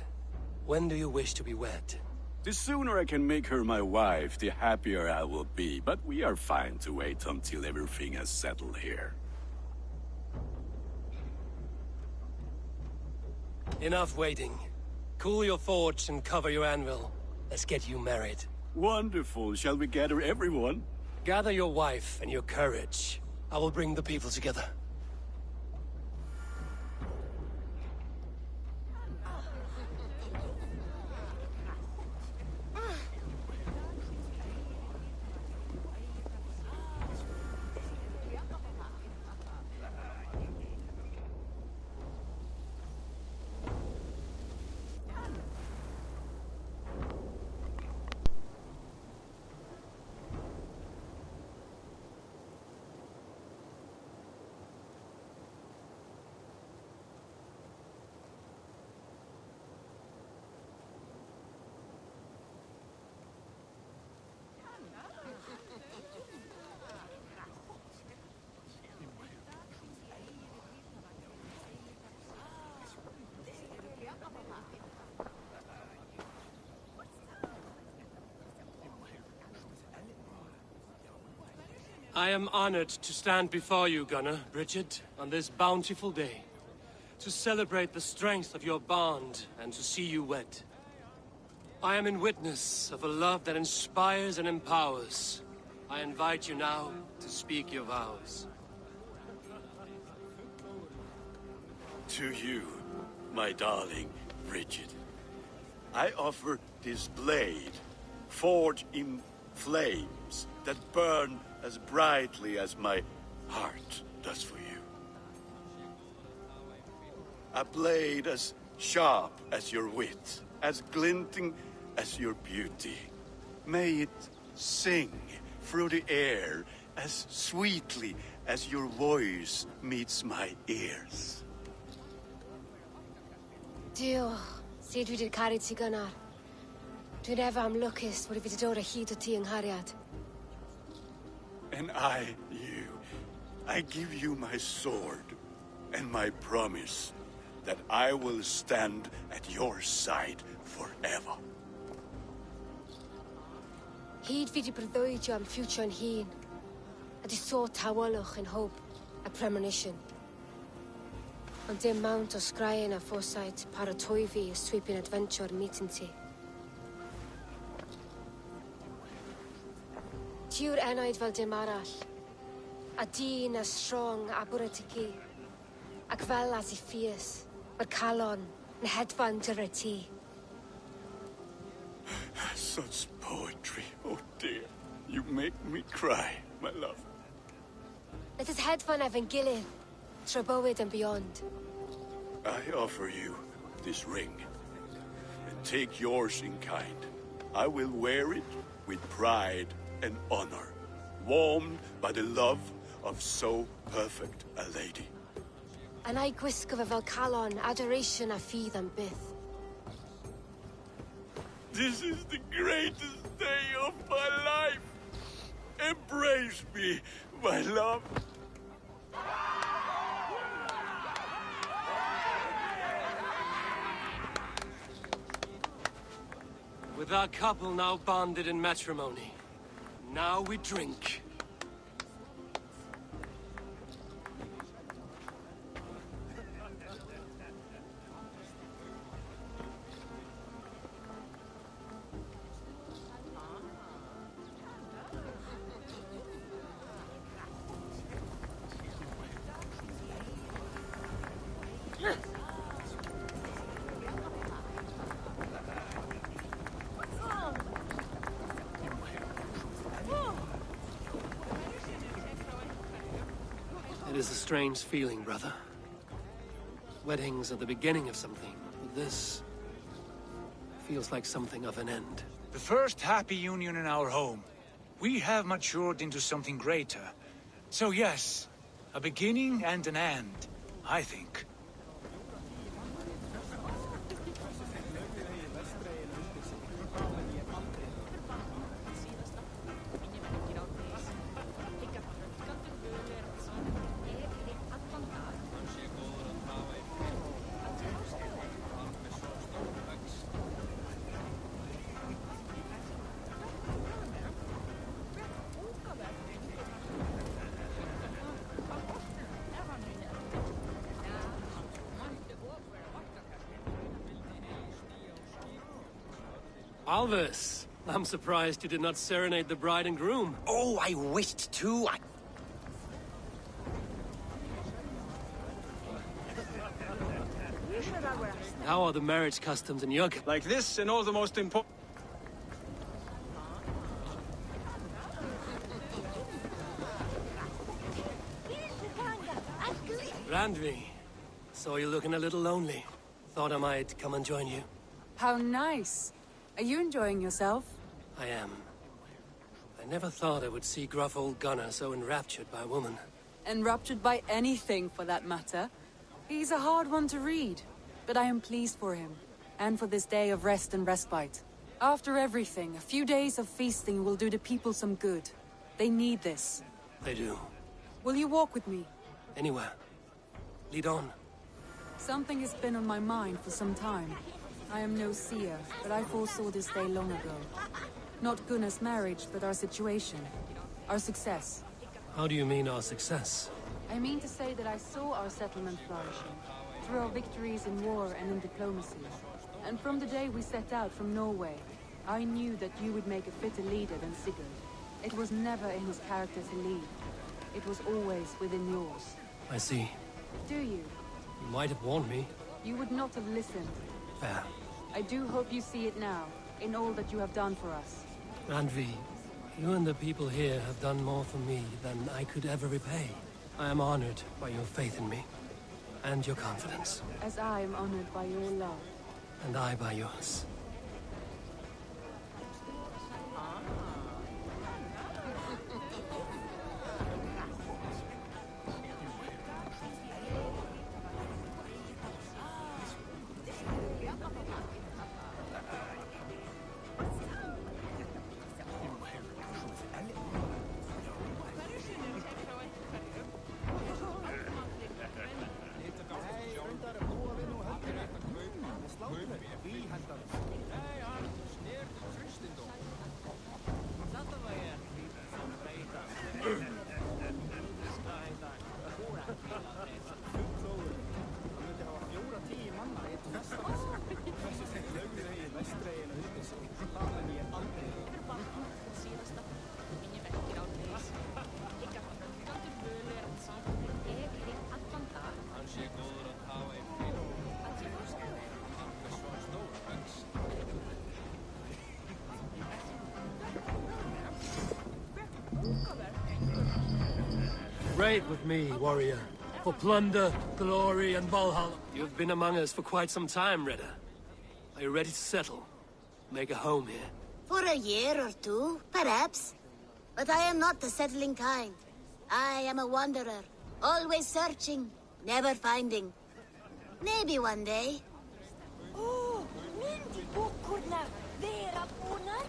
When do you wish to be wed? The sooner I can make her my wife, the happier I will be, but we are fine to wait until everything has settled here. Enough waiting. Cool your forge and cover your anvil. Let's get you married. Wonderful. Shall we gather everyone? Gather your wife and your courage. I will bring the people together. I am honored to stand before you, Gunnar, Bridget, on this bountiful day, to celebrate the strength of your bond and to see you wed. I am in witness of a love that inspires and empowers. I invite you now to speak your vows. To you, my darling Bridget, I offer this blade, forged in flames that burn as brightly as my heart does for you. A blade as sharp as your wit, as glinting as your beauty. May it sing through the air as sweetly as your voice meets my ears. Dio, sed vi did carit si Gunnar. Dwi'n ever am lwcus bod I fi dod o hyd o ti yng nghariad. And I, you, I give you my sword and my promise that I will stand at your side forever. Hyd fi di breuddwydio am future yn hun, a di sôn tawolwch yn hope, a premonition. Ond dim mount o sgraen a foresight paratoi fi a sweeping adventure meeting ti. Tiw'r enaid fel dim arall, a dyn as strong a bwratici, ac fel as I fierce, mae'r calon yn hedfan dyr y ti. Such poetry, oh dear. You make me cry, my love. Let us hedfan efo'n gilydd, tro bywyd and beyond. I offer you this ring, and take yours in kind. I will wear it with pride and honor, warmed by the love of so perfect a lady. And I gwisgo fe fel calon, adoration a ffydd am byth. This is the greatest day of my life. Embrace me, my love. With our couple now bonded in matrimony, now we drink. a strange feeling, brother. Weddings are the beginning of something, but this feels like something of an end. The first happy union in our home. We have matured into something greater. So yes, a beginning and an end, I think. Alvis, I'm surprised you did not serenade the bride and groom. Oh, I wished to. How are the marriage customs in Yug? Like this and all the most important... Randvi, saw you looking a little lonely. Thought I might come and join you. How nice. Are you enjoying yourself? I am. I never thought I would see gruff old Gunnar so enraptured by a woman. Enraptured by anything, for that matter. He's a hard one to read, but I am pleased for him, and for this day of rest and respite. After everything, a few days of feasting will do the people some good. They need this. They do. Will you walk with me? Anywhere. Lead on. Something has been on my mind for some time. I am no seer, but I foresaw this day long ago. Not Gunnar's marriage, but our situation. Our success. How do you mean our success? I mean to say that I saw our settlement flourishing, through our victories in war and in diplomacy. And from the day we set out from Norway, I knew that you would make a fitter leader than Sigurd. It was never in his character to lead. It was always within yours. I see. Do you? You might have warned me. You would not have listened. Fair. I do hope you see it now, in all that you have done for us. Randvi, you and the people here have done more for me than I could ever repay. I am honored by your faith in me, and your confidence. As I am honored by your love. And I by yours. Raid with me, warrior. For plunder, glory, and Valhalla. You've been among us for quite some time, Redda. Are you ready to settle? Make a home here? For a year or two, perhaps. But I am not the settling kind. I am a wanderer, always searching, never finding. Maybe one day. Oh, myndi kukkurna vera búnar?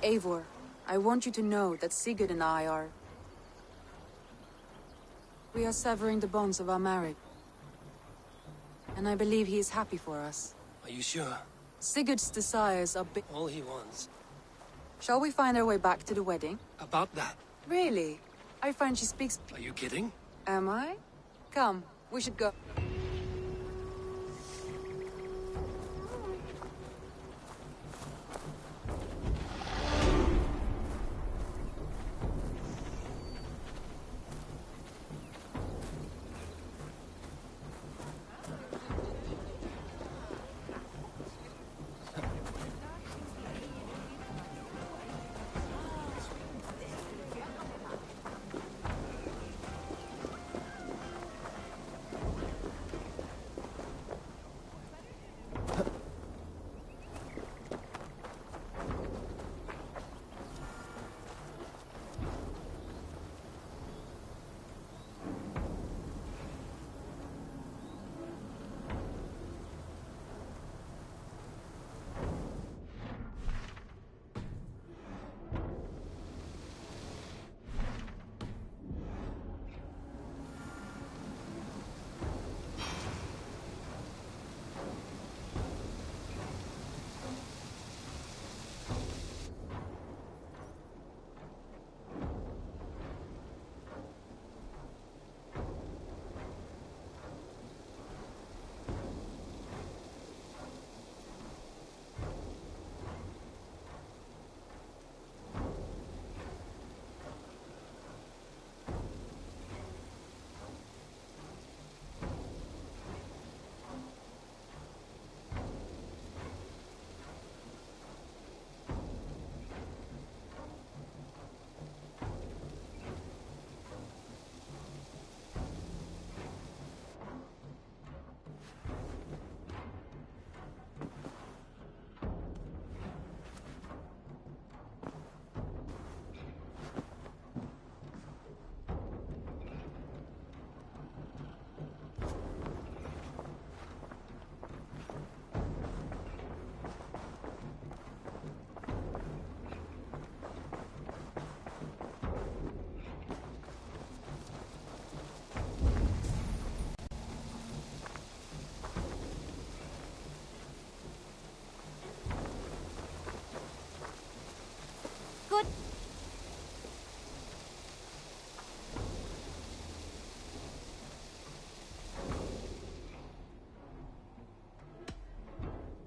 Eivor, I want you to know that Sigurd and I are... We are severing the bonds of our marriage. And I believe he is happy for us. Are you sure? Sigurd's desires are big. All he wants. Shall we find our way back to the wedding? About that? Really? I find she speaks... Are you kidding? Am I? Come, we should go.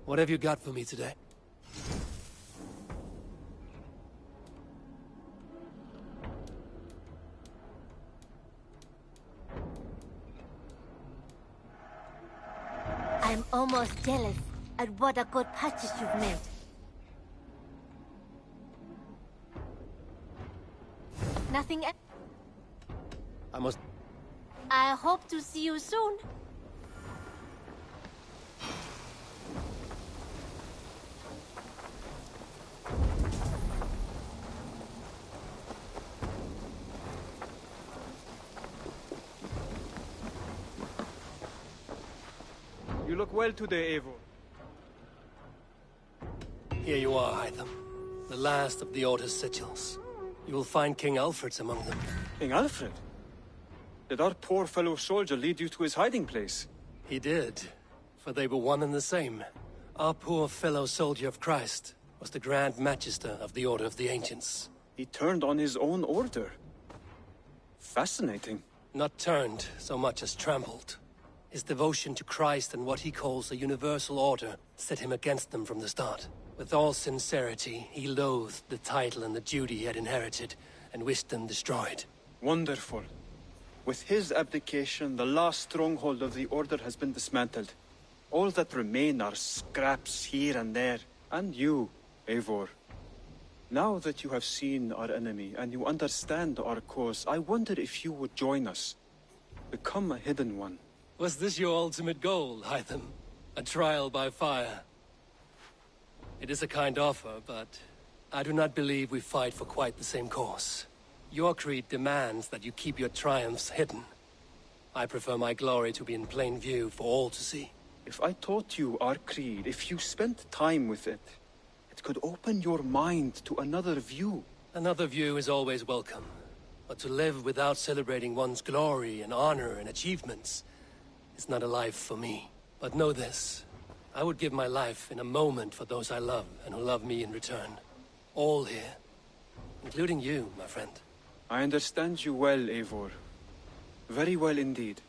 What have you got for me today? I'm almost jealous at what a good purchase you've made. Nothing else? I hope to see you soon. You look well today, Eivor. Here you are, Hytham. The last of the Order's sigils. You will find King Alfred's among them. King Alfred? Did our poor fellow soldier lead you to his hiding place? He did, for they were one and the same. Our poor fellow soldier of Christ was the Grand Magister of the Order of the Ancients. He turned on his own order. Fascinating. Not turned so much as trampled. His devotion to Christ and what he calls a universal order set him against them from the start. With all sincerity, he loathed the title and the duty he had inherited, and wished them destroyed. Wonderful. With his abdication, the last stronghold of the Order has been dismantled. All that remain are scraps here and there. And you, Eivor. Now that you have seen our enemy and you understand our cause, I wonder if you would join us. Become a hidden one. Was this your ultimate goal, Hytham? A trial by fire? It is a kind offer, but I do not believe we fight for quite the same cause. Your creed demands that you keep your triumphs hidden. I prefer my glory to be in plain view for all to see. If I taught you our creed, if you spent time with it, it could open your mind to another view. Another view is always welcome. But to live without celebrating one's glory and honor and achievements is not a life for me. But know this. I would give my life in a moment for those I love and who love me in return. All here. Including you, my friend. I understand you well, Eivor. Very well indeed.